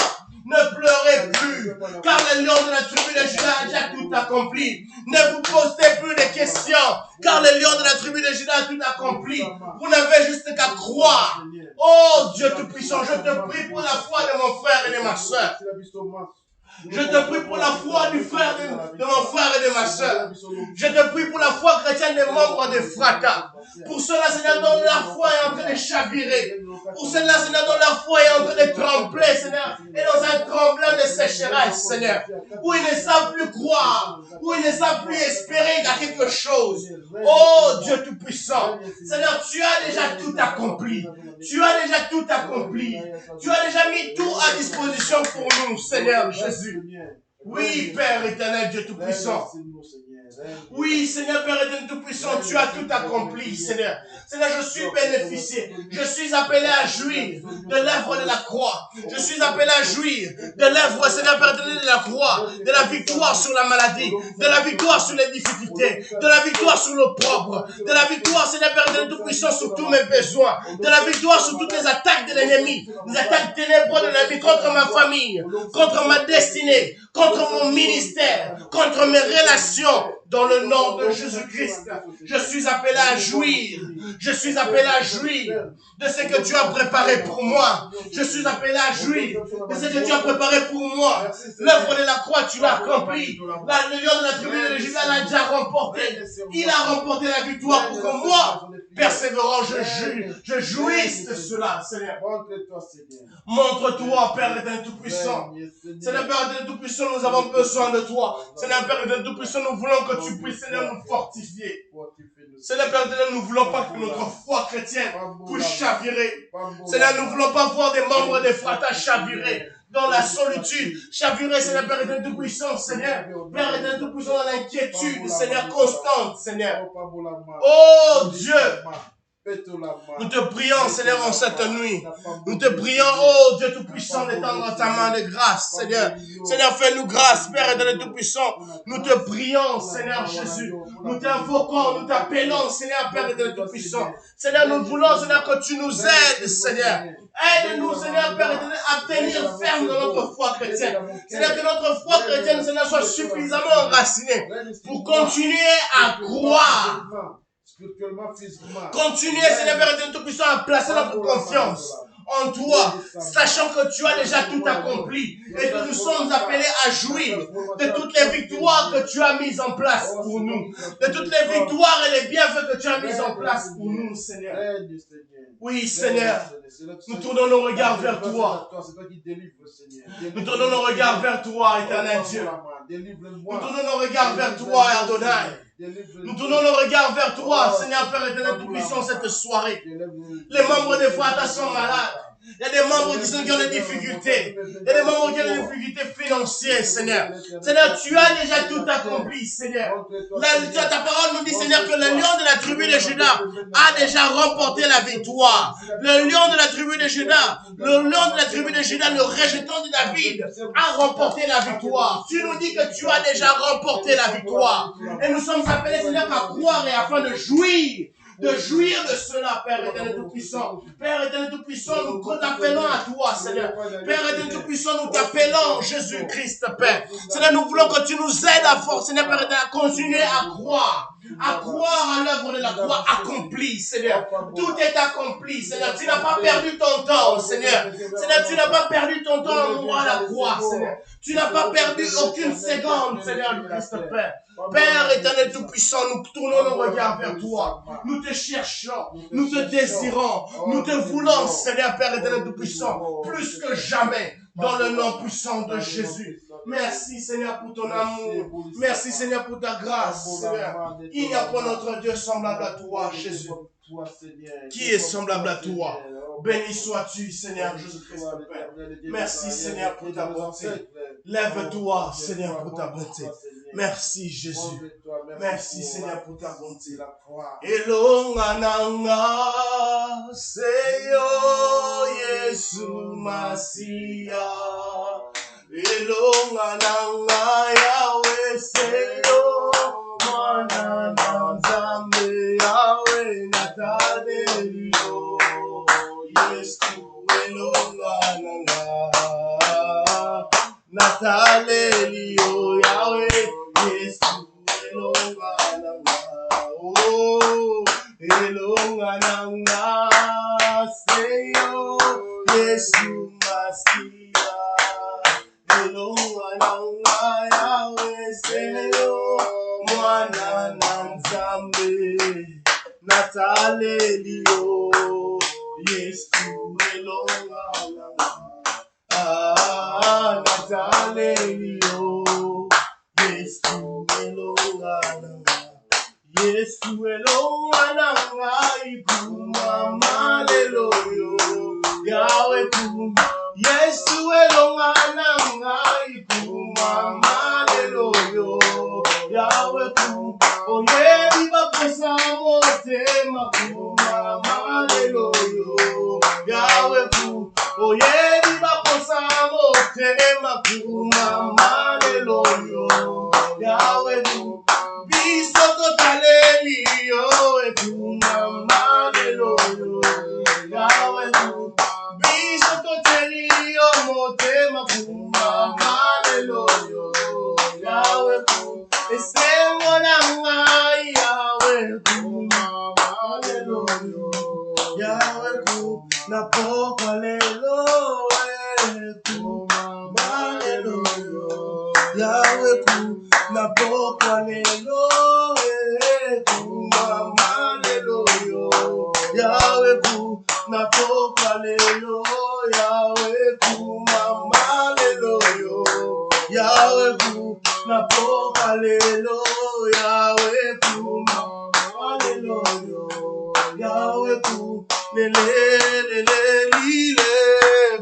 Speaker 1: ne pleurez plus, car le lion de la tribu de Juda a déjà tout accompli. Ne vous posez plus de questions, car le lion de la tribu de Juda a tout accompli. Vous n'avez juste qu'à croire. Oh Dieu Tout-Puissant, je te prie pour la foi de mon frère et de ma soeur. Je te prie pour la foi du frère de mon frère et de ma soeur. Je te prie pour la foi chrétienne des membres de Fracas. Pour cela, Seigneur, dont la foi est en train de chavirer. Pour cela, Seigneur, dont la foi est en train de trembler, Seigneur. Et dans un tremblement de sécheresse, Seigneur. Où ils ne savent plus croire. Où ils ne savent plus espérer à quelque chose. Oh Dieu Tout-Puissant. Seigneur, tu as déjà tout accompli. Tu as déjà tout accompli. Tu as déjà mis tout à disposition pour nous, Seigneur Jésus. Oui, Père éternel, Dieu Tout-Puissant. Oui, Seigneur, Père éternel Tout-Puissant, tu as tout accompli, Seigneur. Seigneur, je suis bénéficié. Je suis appelé à jouir de l'œuvre de la croix. Je suis appelé à jouir de l'œuvre, Seigneur, Père éternel, de la croix, de la victoire sur la maladie, de la victoire sur les difficultés, de la victoire sur l'opprobre, de la victoire, Seigneur, Père éternel Tout-Puissant, sur tous mes besoins, de la victoire sur toutes les attaques de l'ennemi, les attaques ténébreuses de l'ennemi contre ma famille, contre ma destinée, contre mon ministère, contre mes relations. Dans le nom de Jésus-Christ, je suis appelé à jouir. Je suis appelé à jouir de ce que tu as préparé pour moi. Je suis appelé à jouir de ce que tu as préparé pour moi. L'œuvre de la croix, tu l'as accompli. Le lion de la tribu de Juda l'a déjà remporté. Il a remporté la victoire pour que moi, persévérant, je jouisse de cela, Seigneur. Montre-toi, Père éternel Tout-Puissant. Seigneur, Père éternel Tout-Puissant, nous avons besoin de toi. Seigneur, Père éternel Tout-Puissant, nous voulons que tu puisses, Seigneur, nous fortifier. Seigneur, Père éternel, nous ne voulons pas que notre foi chrétienne puisse chavirer. Seigneur, nous ne voulons pas voir des membres des fratas chavirer dans la solitude, chavirer, Seigneur, Père éternel Tout-Puissant, Seigneur. Père éternel Tout-Puissant, dans l'inquiétude, Seigneur, constante, Seigneur. Oh Dieu! Nous te prions, Seigneur, en cette nuit. Nous te prions, oh Dieu Tout-Puissant, d'étendre ta main de grâce, Seigneur. Seigneur, fais-nous grâce, Père éternel Tout-Puissant. Nous te prions, Seigneur Jésus. Nous t'invoquons, nous t'appelons, Seigneur, Père éternel Tout-Puissant. Seigneur, nous voulons, Seigneur, que tu nous aides, Seigneur. Aide-nous, Seigneur, Père éternel, à tenir ferme dans notre foi chrétienne. Seigneur, que notre foi chrétienne, Seigneur, soit suffisamment enracinée pour continuer à croire. Continuez, Seigneur Père éternel Tout-Puissant, à placer notre confiance en toi, sachant que tu as déjà tout accompli et que nous sommes appelés à jouir de toutes les victoires que tu as mises en place pour nous, de toutes les victoires et les bienfaits que tu as mis en place pour nous, Seigneur. Oui, Seigneur, nous tournons nos regards vers toi. Nous tournons nos regards vers toi, éternel Dieu. Nous tournons nos regards vers toi, Adonai. Nous tournons nos regards vers toi, Seigneur Père éternel Tout-Puissant, cette soirée. Les membres des Fratas sont malades. Il y a des membres qui ont des difficultés. Il y a des membres qui ont des difficultés financières, Seigneur. Seigneur, tu as déjà tout accompli, Seigneur. Ta parole nous dit, Seigneur, que le lion de la tribu de Juda a déjà remporté la victoire. Le lion de la tribu de Juda, le rejetant de David, a remporté la victoire. Tu nous dis que tu as déjà remporté la victoire. Et nous sommes appelés, Seigneur, à croire et afin de jouir de cela, Père éternel Tout-Puissant. Père éternel Tout-Puissant, nous t'appelons à toi, Seigneur. Père éternel Tout-Puissant, nous t'appelons Jésus-Christ, Père. Seigneur, nous voulons que tu nous aides à force, Seigneur, Père éternel, à continuer à croire à l'œuvre de la croix accomplie, Seigneur. Tout est accompli, Seigneur. Tu n'as pas perdu ton temps, Seigneur. Seigneur, tu n'as pas perdu ton temps à la croix, Seigneur. Tu n'as pas perdu aucune seconde, Seigneur, le Christ, Père. Père éternel Tout-Puissant, nous tournons nos regards vers toi. Nous te cherchons, nous te désirons, nous te voulons, Seigneur Père éternel Tout-Puissant, plus que jamais, dans le nom puissant de Jésus. Merci, Seigneur, pour ton amour. Merci, Seigneur, pour ta grâce, Seigneur. Il n'y a pas notre Dieu semblable à toi, Jésus. Qui est semblable à toi? Béni sois-tu, Seigneur Jésus-Christ, Père. Merci, Seigneur, pour ta bonté. Lève-toi, Seigneur, pour ta bonté. Merci, Jésus. Merci, Seigneur, pour ta bonté. Elongananga, Seyo, Yesu Masia. Elongananga, Yahweh, Seyo, Manana, Nzambe, Yahweh, Natalelio. Yesu, Elongananga, Natalelio, Yahweh, Yesu, Elongananga, oh, Elongananga, Seyo, Yesu Masia, Elongananga, Yahweh, Seyo, Mwana Nzambe, Natalelio, Yesu, Elongananga. Natalelio, Yesu elongananga, Yesu elongananga, ikuma maleloyo. motema kumama lelo yo Yahweh ku biso totaleli yo kumama lelo yo Yahweh ku biso totaleli yo motema kumama lelo yo Yahweh ku esengo na ngai Yahweh kumama lelo yo Yahweh ku na pokwa lelo kumama lelo yo Yahweh ku na pokwa lelo kumama lelo yo Yahweh ku na pokwa lelo Yahweh kumama lelo yo Yahweh ku na pokwa lelo Yahweh kumama lelo yo Yahweh ku lele lile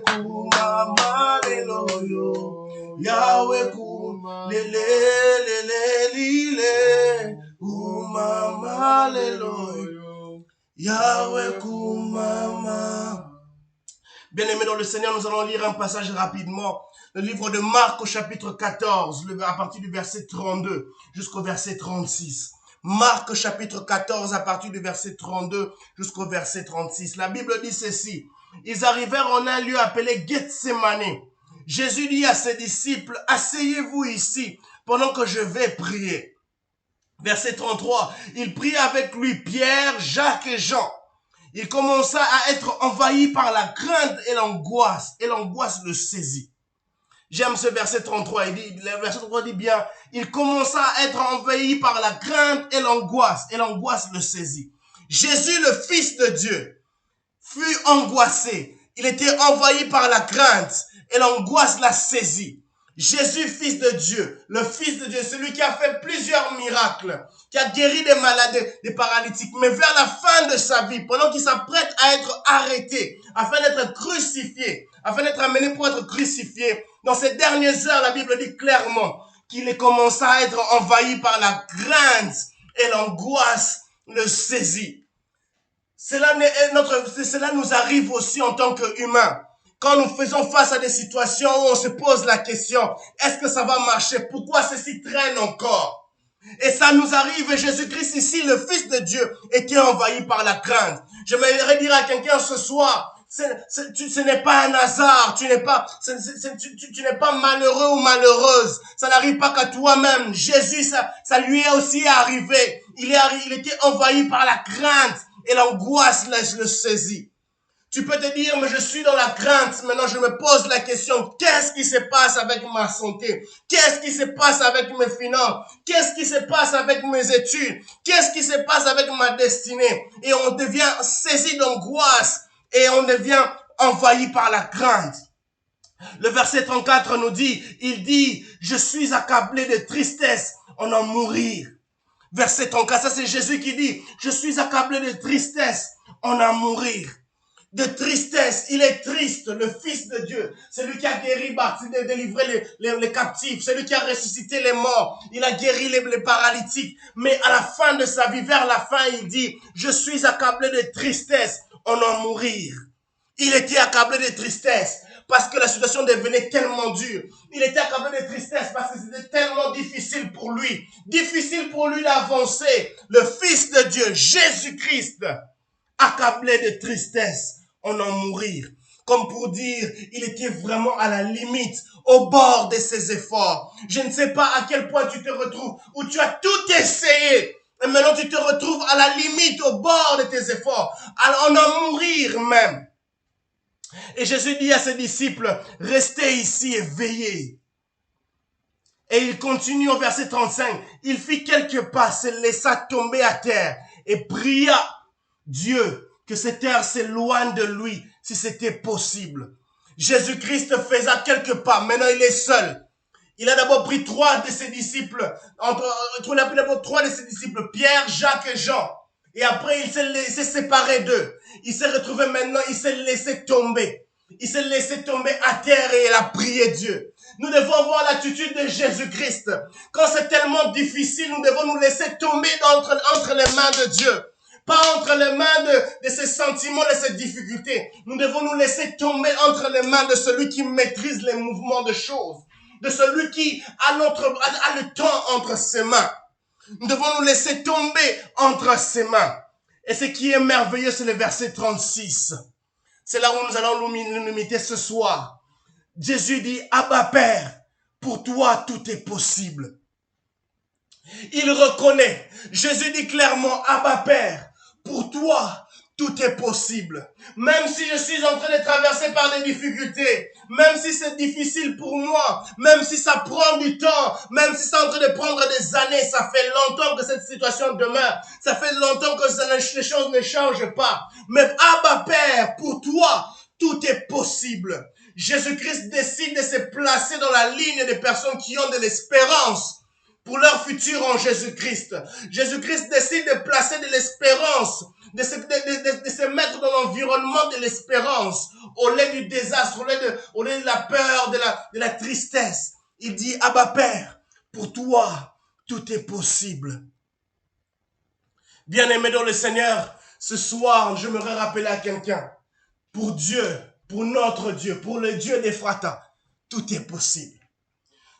Speaker 1: kumama lelo yo Yahweh ku lele lile kumama lelo yo Yahweh kumama. Bien-aimés dans le Seigneur, nous allons lire un passage rapidement. Le livre de Marc au chapitre 14, à partir du verset 32 jusqu'au verset 36. Marc chapitre 14 à partir du verset 32 jusqu'au verset 36. La Bible dit ceci. Ils arrivèrent en un lieu appelé Gethsémani. Jésus dit à ses disciples, asseyez-vous ici pendant que je vais prier. Verset 33. Il prit avec lui Pierre, Jacques et Jean. Il commença à être envahi par la crainte et l'angoisse le saisit. J'aime ce verset 33, le verset 33 dit bien, il commença à être envahi par la crainte et l'angoisse le saisit. Jésus, le Fils de Dieu, fut angoissé. Il était envahi par la crainte et l'angoisse l'a saisi. Jésus, Fils de Dieu, le Fils de Dieu, celui qui a fait plusieurs miracles, qui a guéri des malades, des paralytiques, mais vers la fin de sa vie, pendant qu'il s'apprête à être arrêté, afin d'être crucifié, afin d'être amené pour être crucifié, dans ces dernières heures, la Bible dit clairement qu'il est commencé à être envahi par la crainte et l'angoisse le saisit. Cela nous arrive aussi en tant qu'humains. Quand nous faisons face à des situations où on se pose la question, est-ce que ça va marcher? Pourquoi ceci traîne encore? Et ça nous arrive, et Jésus-Christ ici, le Fils de Dieu, était envahi par la crainte. Je m'aimerais dire à quelqu'un ce soir, ce n'est pas un hasard, tu n'es pas malheureux ou malheureuse. Ça n'arrive pas qu'à toi-même. Jésus, ça lui est aussi arrivé. Il était envahi par la crainte et l'angoisse le saisit. Tu peux te dire, mais je suis dans la crainte. Maintenant, je me pose la question, qu'est-ce qui se passe avec ma santé? Qu'est-ce qui se passe avec mes finances? Qu'est-ce qui se passe avec mes études? Qu'est-ce qui se passe avec ma destinée? Et on devient saisi d'angoisse et on devient envahi par la crainte. Le verset 34 nous dit, il dit, je suis accablé de tristesse, en mourir. Verset 34, ça c'est Jésus qui dit, je suis accablé de tristesse, en mourir. De tristesse, il est triste, le Fils de Dieu, celui qui a guéri, délivré les captifs, celui qui a ressuscité les morts, il a guéri les paralytiques, mais à la fin de sa vie, vers la fin, il dit, je suis accablé de tristesse, en mourir. Il était accablé de tristesse, parce que la situation devenait tellement dure. Il était accablé de tristesse, parce que c'était tellement difficile pour lui d'avancer. Le Fils de Dieu, Jésus-Christ, accablé de tristesse, en mourir. Comme pour dire, il était vraiment à la limite, au bord de ses efforts. Je ne sais pas à quel point tu te retrouves, où tu as tout essayé, et maintenant tu te retrouves à la limite, au bord de tes efforts, à en mourir même. Et Jésus dit à ses disciples, restez ici et veillez. Et il continue au verset 35, il fit quelques pas, se laissa tomber à terre et pria Dieu que cette heure s'éloigne de lui, si c'était possible. Jésus-Christ faisait quelques pas, maintenant il est seul. Il a d'abord pris trois de ses disciples, Pierre, Jacques et Jean. Et après, il s'est séparé d'eux. Il s'est retrouvé maintenant, il s'est laissé tomber. Il s'est laissé tomber à terre et il a prié Dieu. Nous devons voir l'attitude de Jésus-Christ. Quand c'est tellement difficile, nous devons nous laisser tomber entre les mains de Dieu. pas entre les mains de ces sentiments, de ces difficultés. Nous devons nous laisser tomber entre les mains de celui qui maîtrise les mouvements de choses, de celui qui a le temps entre ses mains. Nous devons nous laisser tomber entre ses mains. Et ce qui est merveilleux, c'est le verset 36. C'est là où nous allons nous limiter ce soir. Jésus dit, Abba Père, pour toi tout est possible. Il reconnaît, Jésus dit clairement, Abba Père, pour toi tout est possible. Même si je suis en train de traverser par des difficultés, même si c'est difficile pour moi, même si ça prend du temps, même si c'est en train de prendre des années, ça fait longtemps que cette situation demeure, ça fait longtemps que les choses ne changent pas. Mais Abba Père, pour toi, tout est possible. Jésus-Christ décide de se placer dans la ligne des personnes qui ont de l'espérance pour leur futur en Jésus-Christ. Jésus-Christ décide de placer de l'espérance, de se mettre dans l'environnement de l'espérance, au lieu du désastre, au lieu de la peur, de la tristesse. Il dit, Abba Père, pour toi, tout est possible. Bien-aimé dans le Seigneur, ce soir, je me rappeler à quelqu'un. Pour Dieu, pour notre Dieu, pour le Dieu d'Ephrata, tout est possible.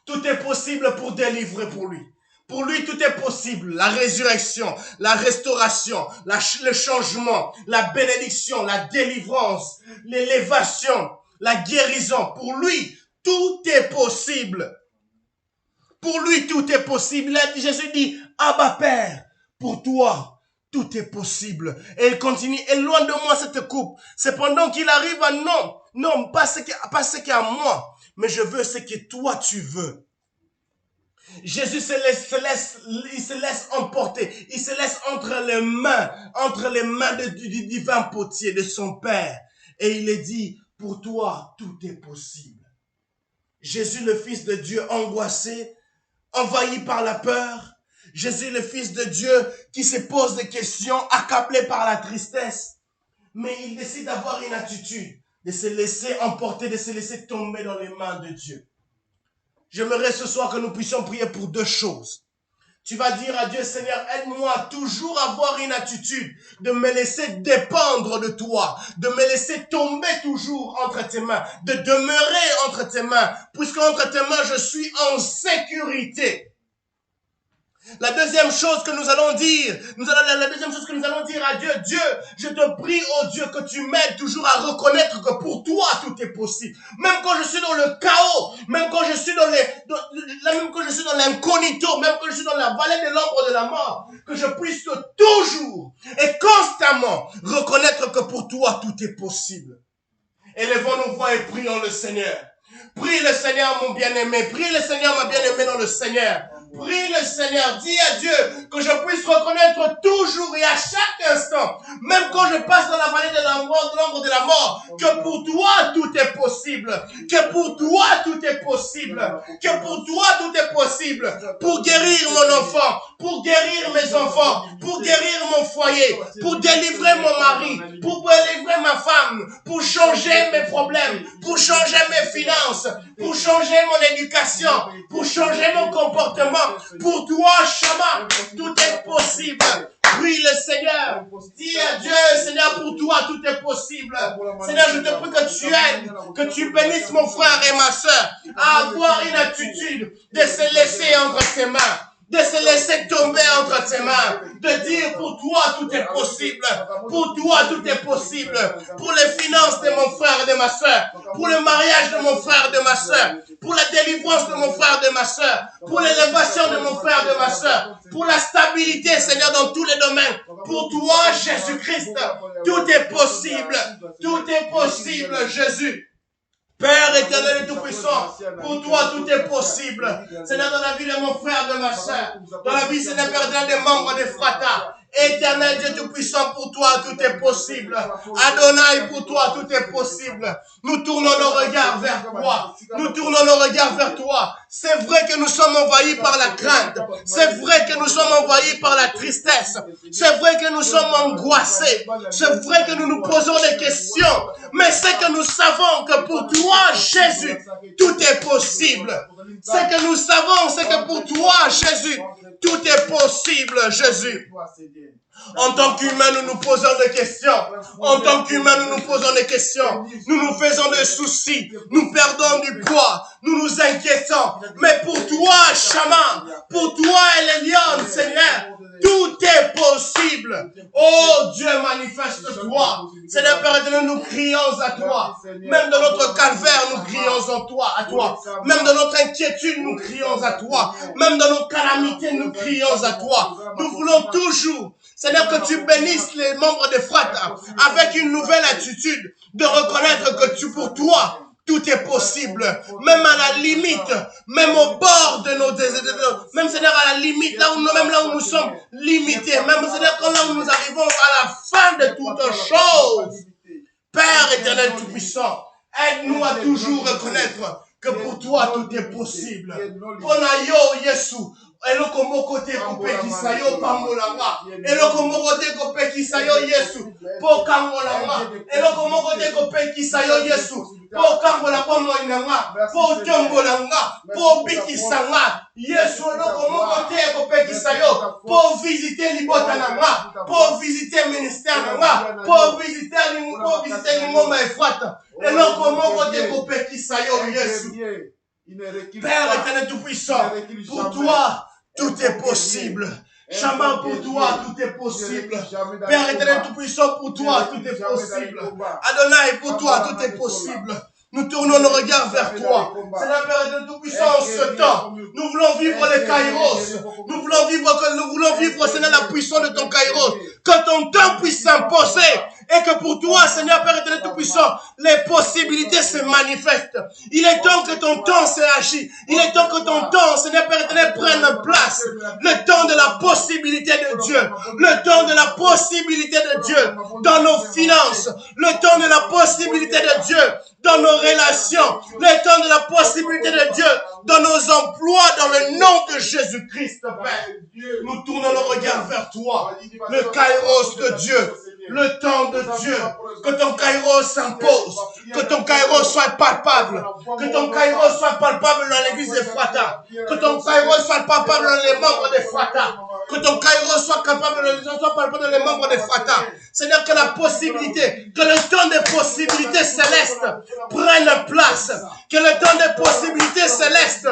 Speaker 1: Tout est possible pour délivrer pour lui. Pour lui, tout est possible. La résurrection, la restauration, le changement, la bénédiction, la délivrance, l'élévation, la guérison. Pour lui, tout est possible. Pour lui, tout est possible. Jésus dit, Abba Père, pour toi, tout est possible. Et il continue, éloigne de moi cette coupe. Cependant qu'il arrive à non, pas ce qui est à moi, mais je veux ce que toi tu veux. Jésus il se laisse emporter, il se laisse entre les mains du divin potier, de son Père. Et il est dit, pour toi, tout est possible. Jésus, le Fils de Dieu, angoissé, envahi par la peur. Jésus, le Fils de Dieu, qui se pose des questions, accablé par la tristesse. Mais il décide d'avoir une attitude, de se laisser emporter, de se laisser tomber dans les mains de Dieu. J'aimerais ce soir que nous puissions prier pour deux choses. Tu vas dire à Dieu, Seigneur, aide-moi à toujours avoir une attitude de me laisser dépendre de toi, de me laisser tomber toujours entre tes mains, de demeurer entre tes mains, puisque entre tes mains, je suis en sécurité. La deuxième chose que nous allons dire à Dieu, Dieu, je te prie, oh Dieu, que tu m'aides toujours à reconnaître que pour toi, tout est possible. Même quand je suis dans le chaos, même quand je suis même quand je suis dans l'incognito, même quand je suis dans la vallée de l'ombre de la mort, que je puisse toujours et constamment reconnaître que pour toi, tout est possible. Élevons nos voix et prions le Seigneur. Prie le Seigneur, mon bien-aimé. Prie le Seigneur, ma bien-aimée dans le Seigneur. Prie le Seigneur, dis à Dieu que je puisse reconnaître toujours et à chaque instant, même quand je passe dans la vallée de l'ombre de la mort, que pour toi tout est possible, que pour toi tout est possible, que pour toi tout est possible, pour guérir mon enfant, pour guérir mes enfants, pour guérir mon foyer, pour délivrer mon mari, pour délivrer ma femme, pour changer mes problèmes, pour changer mes finances, pour changer mon éducation, pour changer mon comportement. Pour toi, Shama, tout est possible. Prie le Seigneur. Dis à Dieu, Seigneur, pour toi, tout est possible. Seigneur, je te prie que tu aides, que tu bénisses mon frère et ma soeur à avoir une attitude de se laisser entre tes mains, de se laisser tomber entre tes mains, de dire pour toi tout est possible, pour toi tout est possible, pour les finances de mon frère et de ma soeur, pour le mariage de mon frère et de ma soeur, pour la délivrance de mon frère et de ma soeur, pour l'élévation de mon frère et de ma soeur, pour la stabilité, Seigneur, dans tous les domaines. Pour toi, Jésus-Christ, tout est possible, Jésus. Père éternel et tout-puissant, pour toi tout est possible. Seigneur, dans la vie de mon frère, de ma soeur, dans la vie, Seigneur, perdant des membres de Frata. Éternel Dieu tout-puissant, pour toi tout est possible. Adonai, pour toi tout est possible. Nous tournons nos regards vers toi. Nous tournons nos regards vers toi. C'est vrai que nous sommes envahis par la crainte. C'est vrai que nous sommes envahis par la tristesse. C'est vrai que nous sommes angoissés. C'est vrai que nous nous posons des questions. Mais c'est que nous savons que pour toi, Jésus, tout est possible. C'est que nous savons, c'est que pour toi, Jésus, tout est possible, Jésus. En tant qu'humains, nous nous posons des questions. En tant qu'humains, nous nous posons des questions. Nous nous faisons des soucis. Nous perdons du poids. Nous nous inquiétons. Mais pour toi, Shaman, pour toi, Elion, Seigneur, tout est possible. Oh Dieu, manifeste-toi. Seigneur Père éternel, nous crions à toi. Même dans notre calvaire, nous crions à toi. Même dans notre inquiétude, nous crions à toi. Même dans nos calamités, nous crions à toi. Nous voulons toujours, Seigneur, que tu bénisses les membres de Frata avec une nouvelle attitude de reconnaître que pour toi, tout est possible, même à la limite, même au bord de nos désirs, même Seigneur à la limite, même là où nous sommes limités, même Seigneur quand là où nous arrivons à la fin de toutes choses. Père éternel tout-puissant, aide-nous à toujours reconnaître que pour toi tout est possible. Ponayo Yesu. Eloko moko te kopekisa yo pambolanga. Eloko moko te kopekisa yo Yesu. Po kangolanga. Eloko moko te kopekisa yo Yesu. Po kangola po moinanga. Po tombolanga. Po bikisanga. Yesu eloko moko te kopekisa yo. Po visiter libota nanga. Po visiter ministère nanga. Po visiter limoma efrata. Eloko moko te kopekisa yo Yesu. Père éternel tout-puissant, pour toi, tout est possible. Shaman, pour toi, tout est possible. Père éternel tout-puissant, pour toi, tout est possible. Adonai, pour toi, tout est possible. Nous tournons nos regards vers toi. Seigneur Père éternel tout-puissant, en ce temps, nous voulons vivre les kairos. Nous voulons vivre, Seigneur, la puissance de ton kairos. Que ton temps puisse s'imposer. Et que pour toi, Seigneur Père éternel tout-puissant, les possibilités se manifestent. Il est temps que ton temps s'agisse. Il est temps que ton temps, Seigneur Père éternel, prenne place. Le temps de la possibilité de Dieu. Le temps de la possibilité de Dieu dans nos finances. Le temps de la possibilité de Dieu dans nos relations. Le temps de la possibilité de Dieu dans nos emplois, dans le nom de Jésus-Christ, Père. Nous tournons nos regards vers toi. Le kairos de Dieu. Le temps de Dieu, que ton kairos s'impose, que ton kairos soit palpable, que ton kairos soit palpable dans l'église de Frata, que ton kairos soit palpable dans les membres de Frata, que ton kairos soit palpable dans les membres de Frata. C'est-à-dire que la possibilité, que le temps des possibilités célestes prenne place, que le temps des possibilités célestes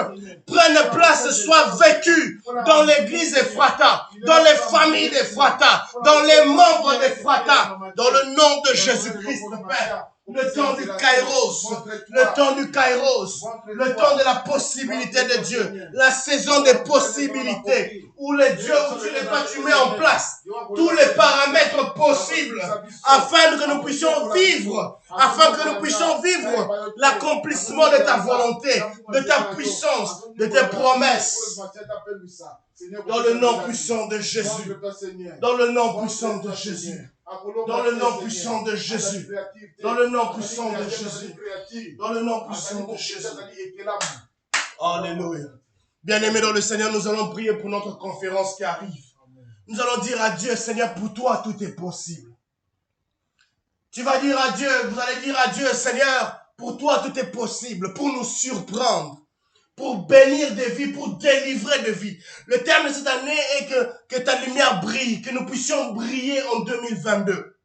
Speaker 1: prenne place, soit vécu dans l'église de Frata, dans les familles de Frata, dans les membres de Frata. Dans le nom de Jésus-Christ, Père, le temps du kairos, le temps du kairos, le temps de la possibilité de Dieu, la saison des possibilités, où les dieux, tu mets en place tous les paramètres possibles, afin que nous puissions vivre, l'accomplissement de ta volonté, de ta puissance, de tes promesses. Dans le nom puissant de Jésus, dans le nom puissant de Jésus. Dans le nom puissant de Jésus. Dans le nom puissant de Jésus. Dans le nom puissant de Jésus. Alléluia. Bien-aimés dans le Seigneur, nous allons prier pour notre conférence qui arrive. Nous allons dire à Dieu, Seigneur, pour toi, tout est possible. Tu vas dire à Dieu, vous allez dire à Dieu, Seigneur, pour toi, tout est possible, pour nous surprendre, pour bénir des vies, pour délivrer des vies. Le terme de cette année est que ta lumière brille, que nous puissions briller en 2022.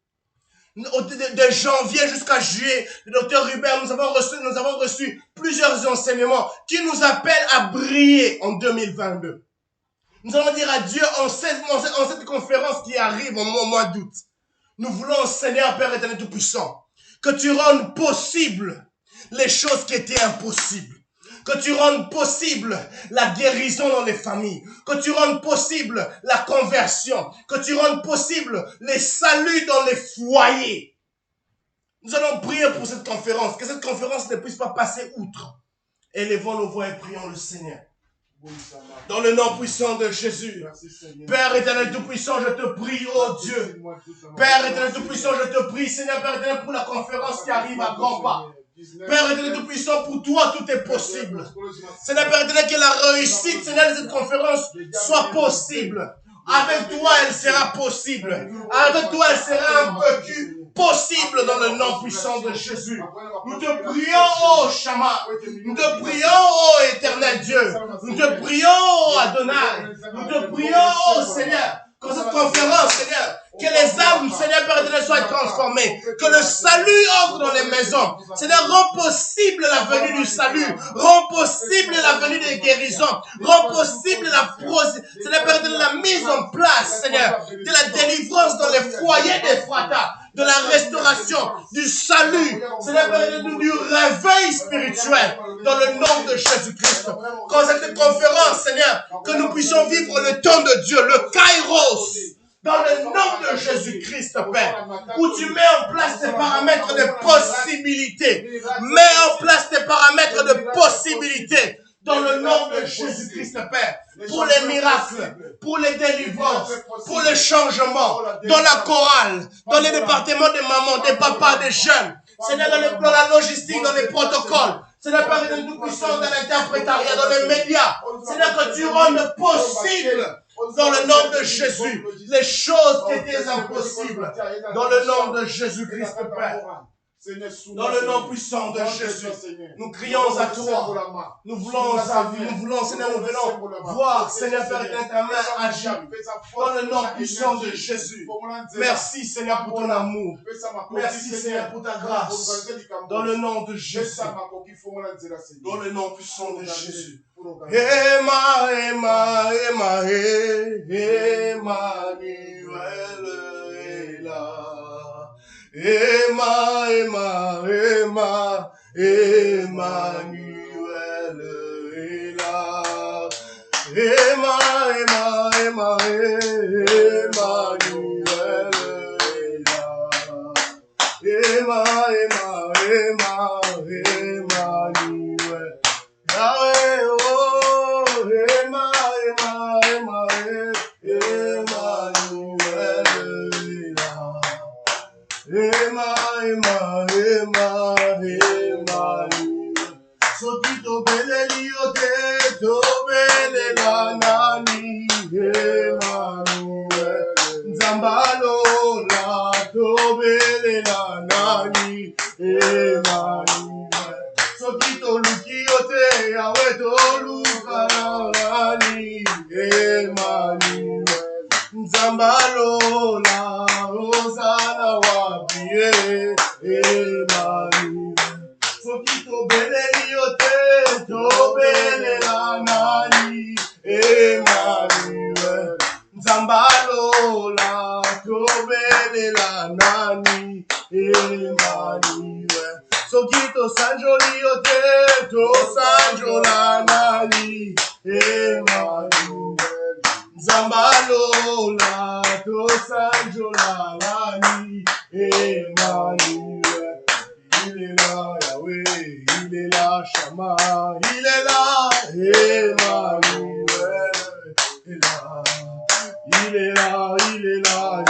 Speaker 1: De janvier jusqu'à juillet, le docteur Hubert, nous avons reçu plusieurs enseignements qui nous appellent à briller en 2022. Nous allons dire à Dieu en cette conférence qui arrive au mois d'août. Nous voulons, Seigneur Père éternel tout-puissant, que tu rendes possible les choses qui étaient impossibles. Que tu rendes possible la guérison dans les familles. Que tu rendes possible la conversion. Que tu rendes possible les saluts dans les foyers. Nous allons prier pour cette conférence. Que cette conférence ne puisse pas passer outre. Élevons nos voix et prions le Seigneur. Dans le nom puissant de Jésus. Père éternel tout-puissant, je te prie, oh Dieu. Père éternel tout-puissant, je te prie, Seigneur Père éternel, pour la conférence qui arrive à grands pas. Père éternel Tout-Puissant, pour toi, tout est possible. Seigneur, Père éternel, que la réussite, Seigneur, de cette conférence soit possible. Avec toi, elle sera possible. Avec toi, elle sera un peu possible dans le nom puissant de Jésus. Nous te prions, oh Shama. Nous te prions, oh éternel Dieu. Nous te prions, oh Adonai. Nous te prions, oh Seigneur. Que cette conférence, Seigneur, que les âmes, Seigneur, Père éternel, soient transformées. Que le salut entre dans les maisons. Seigneur, rend possible la venue du salut. Rend possible la venue des guérisons. Rend possible Seigneur, Père éternel, la mise en place, Seigneur, de la délivrance dans les foyers des Fouata, de la restauration, du salut, Seigneur, Père éternel, du réveil spirituel, dans le nom de Jésus-Christ. Quand cette conférence, Seigneur, que nous puissions vivre le temps de Dieu, le Kairos, dans le nom de Jésus-Christ, Père, où tu mets en place tes paramètres de possibilités. Mets en place tes paramètres de possibilités dans le nom de Jésus-Christ, Père, pour les miracles, pour les délivrances, pour les changements, dans la chorale, dans les départements des mamans, des papas, des jeunes, Seigneur, dans la logistique, dans les protocoles, Seigneur, Père éternel Tout-Puissant, dans l'interprétariat, dans les médias, Seigneur, que tu rendes possible dans le nom de Jésus, les choses qui étaient impossibles, dans le nom de Jésus-Christ, Père. Dans le nom puissant de Jésus, nous crions à toi. Nous voulons, Seigneur, nous voulons voir, Seigneur, Père éternel, ta main agir. Dans le nom puissant de Jésus. Merci, Seigneur, pour ton amour. Merci, Seigneur, pour ta grâce. Dans le nom de Jésus. Dans le nom puissant de Jésus. Emma, Emma, Emma, Emmanuel est là. Emma, Emma, Emma, Emmanuel est là. Emma, Emma, Emma, Emmanuel est là. Emma, Emma, Emma, Emmanuel. Yahweh, oh, Emma, Emma, Emma, Emmanuel est là. Emma, Emma, Emma, Emmanuel. Sotito belelio te, to belela nani, Emmanuel. Nzambalo la, to belela nani, Emmanuel. Sotito lukiote, aweto lukarani, Emmanuel. Nzambalo la, Osana wapie, Emmanuel. Sotito beleliote, to belela nani, Emmanuel. Nzambalo la, to belela nani, Emmanuel. Sokito sanjoliote, to sanjola nani, Emmanuel. Zambalo la, to sanjola nani, Emmanuel. Il est là, Yahweh, il est là, Shama, il est là, Emmanuel est là. Il est là, il est là, il est là,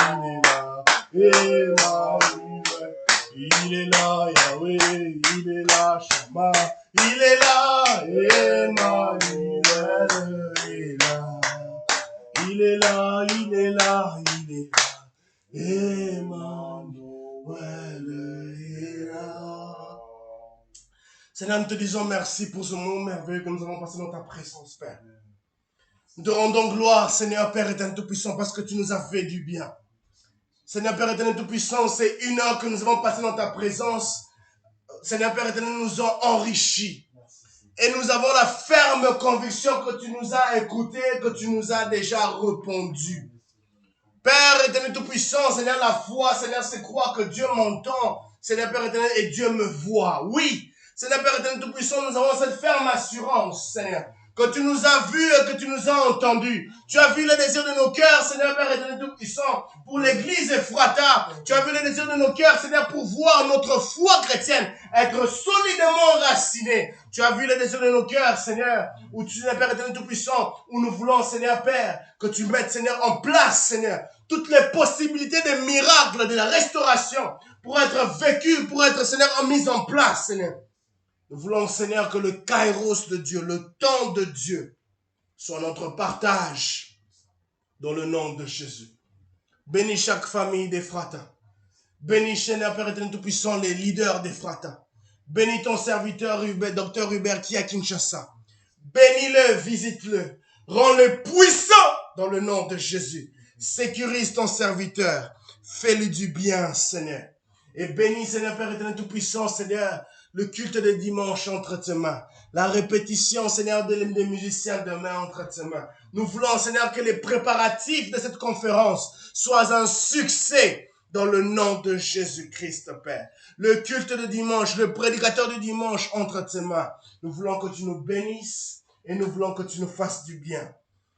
Speaker 1: Emmanuel. Il est là, Yahweh, il est là, Shama, il est là, Emmanuel est là. Il est là, il est là, il est là, Emmanuel est là. Seigneur, nous te disons merci pour ce moment merveilleux que nous avons passé dans ta présence, Père. Nous te rendons gloire, Seigneur, Père éternel Tout-Puissant, parce que tu nous as fait du bien. Seigneur, Père éternel Tout-Puissant, c'est une heure que nous avons passée dans ta présence. Seigneur, Père éternel, nous ont enrichis. Et nous avons la ferme conviction que tu nous as écoutés, que tu nous as déjà répondu. Père éternel Tout-Puissant, Seigneur, la foi, Seigneur, c'est croire que Dieu m'entend, Seigneur, Père éternel, et Dieu me voit. Oui, Seigneur, Père éternel Tout-Puissant, nous avons cette ferme assurance, Seigneur, que tu nous as vus et que tu nous as entendus. Tu as vu le désir de nos cœurs, Seigneur, Père éternel Tout-Puissant, pour l'église Ephrata. Tu as vu le désir de nos cœurs, Seigneur, pour voir notre foi chrétienne être solidement enracinée. Tu as vu le désir de nos cœurs, Seigneur, où tu es, Père éternel Tout-Puissant, où nous voulons, Seigneur, Père, que tu mettes, Seigneur, en place, Seigneur, toutes les possibilités de miracles, de la restauration, pour être vécue, pour être, Seigneur, mise en place, Seigneur. Nous voulons, Seigneur, que le kairos de Dieu, le temps de Dieu, soit notre partage dans le nom de Jésus. Bénis chaque famille d'Ephrata. Bénis, Seigneur, Père éternel tout-puissant, les leaders d'Ephrata. Bénis ton serviteur, Docteur Hubert, qui est à Kinshasa. Bénis-le, visite-le. Rends-le puissant dans le nom de Jésus. Sécurise ton serviteur. Fais-lui du bien, Seigneur. Et bénis, Seigneur, Père éternel tout-puissant, Seigneur, le culte de dimanche entre tes mains. La répétition, Seigneur, des musiciens demain entre tes mains. Nous voulons, Seigneur, que les préparatifs de cette conférence soient un succès dans le nom de Jésus-Christ, Père. Le culte de dimanche, le prédicateur du dimanche entre tes mains. Nous voulons que tu nous bénisses et nous voulons que tu nous fasses du bien.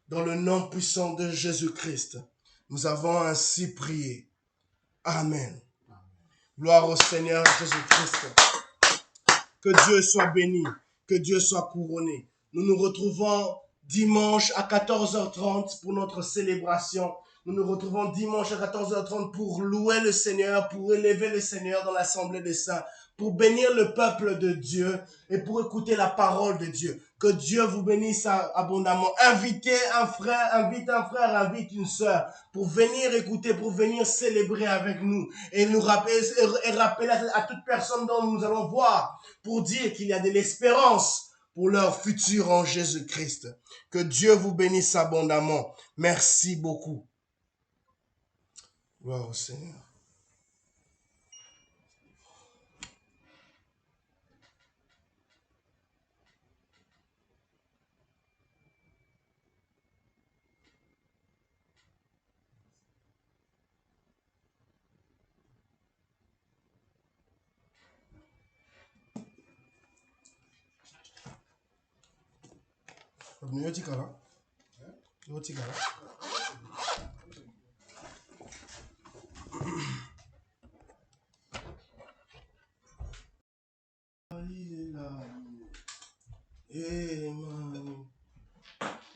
Speaker 1: Dans le nom puissant de Jésus-Christ, nous avons ainsi prié. Amen. Gloire au Seigneur Jésus-Christ. Que Dieu soit béni, que Dieu soit couronné. Nous nous retrouvons dimanche à 14h30 pour notre célébration. Nous nous retrouvons dimanche à 14h30 pour louer le Seigneur, pour élever le Seigneur dans l'assemblée des saints, pour bénir le peuple de Dieu et pour écouter la parole de Dieu. Que Dieu vous bénisse abondamment. Invite un frère, invite une sœur pour venir écouter, pour venir célébrer avec nous et nous rappeler, à toute personne dont nous allons voir pour dire qu'il y a de l'espérance pour leur futur en Jésus-Christ. Que Dieu vous bénisse abondamment. Merci beaucoup. Gloire au Seigneur.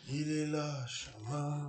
Speaker 1: Il est là, Shama.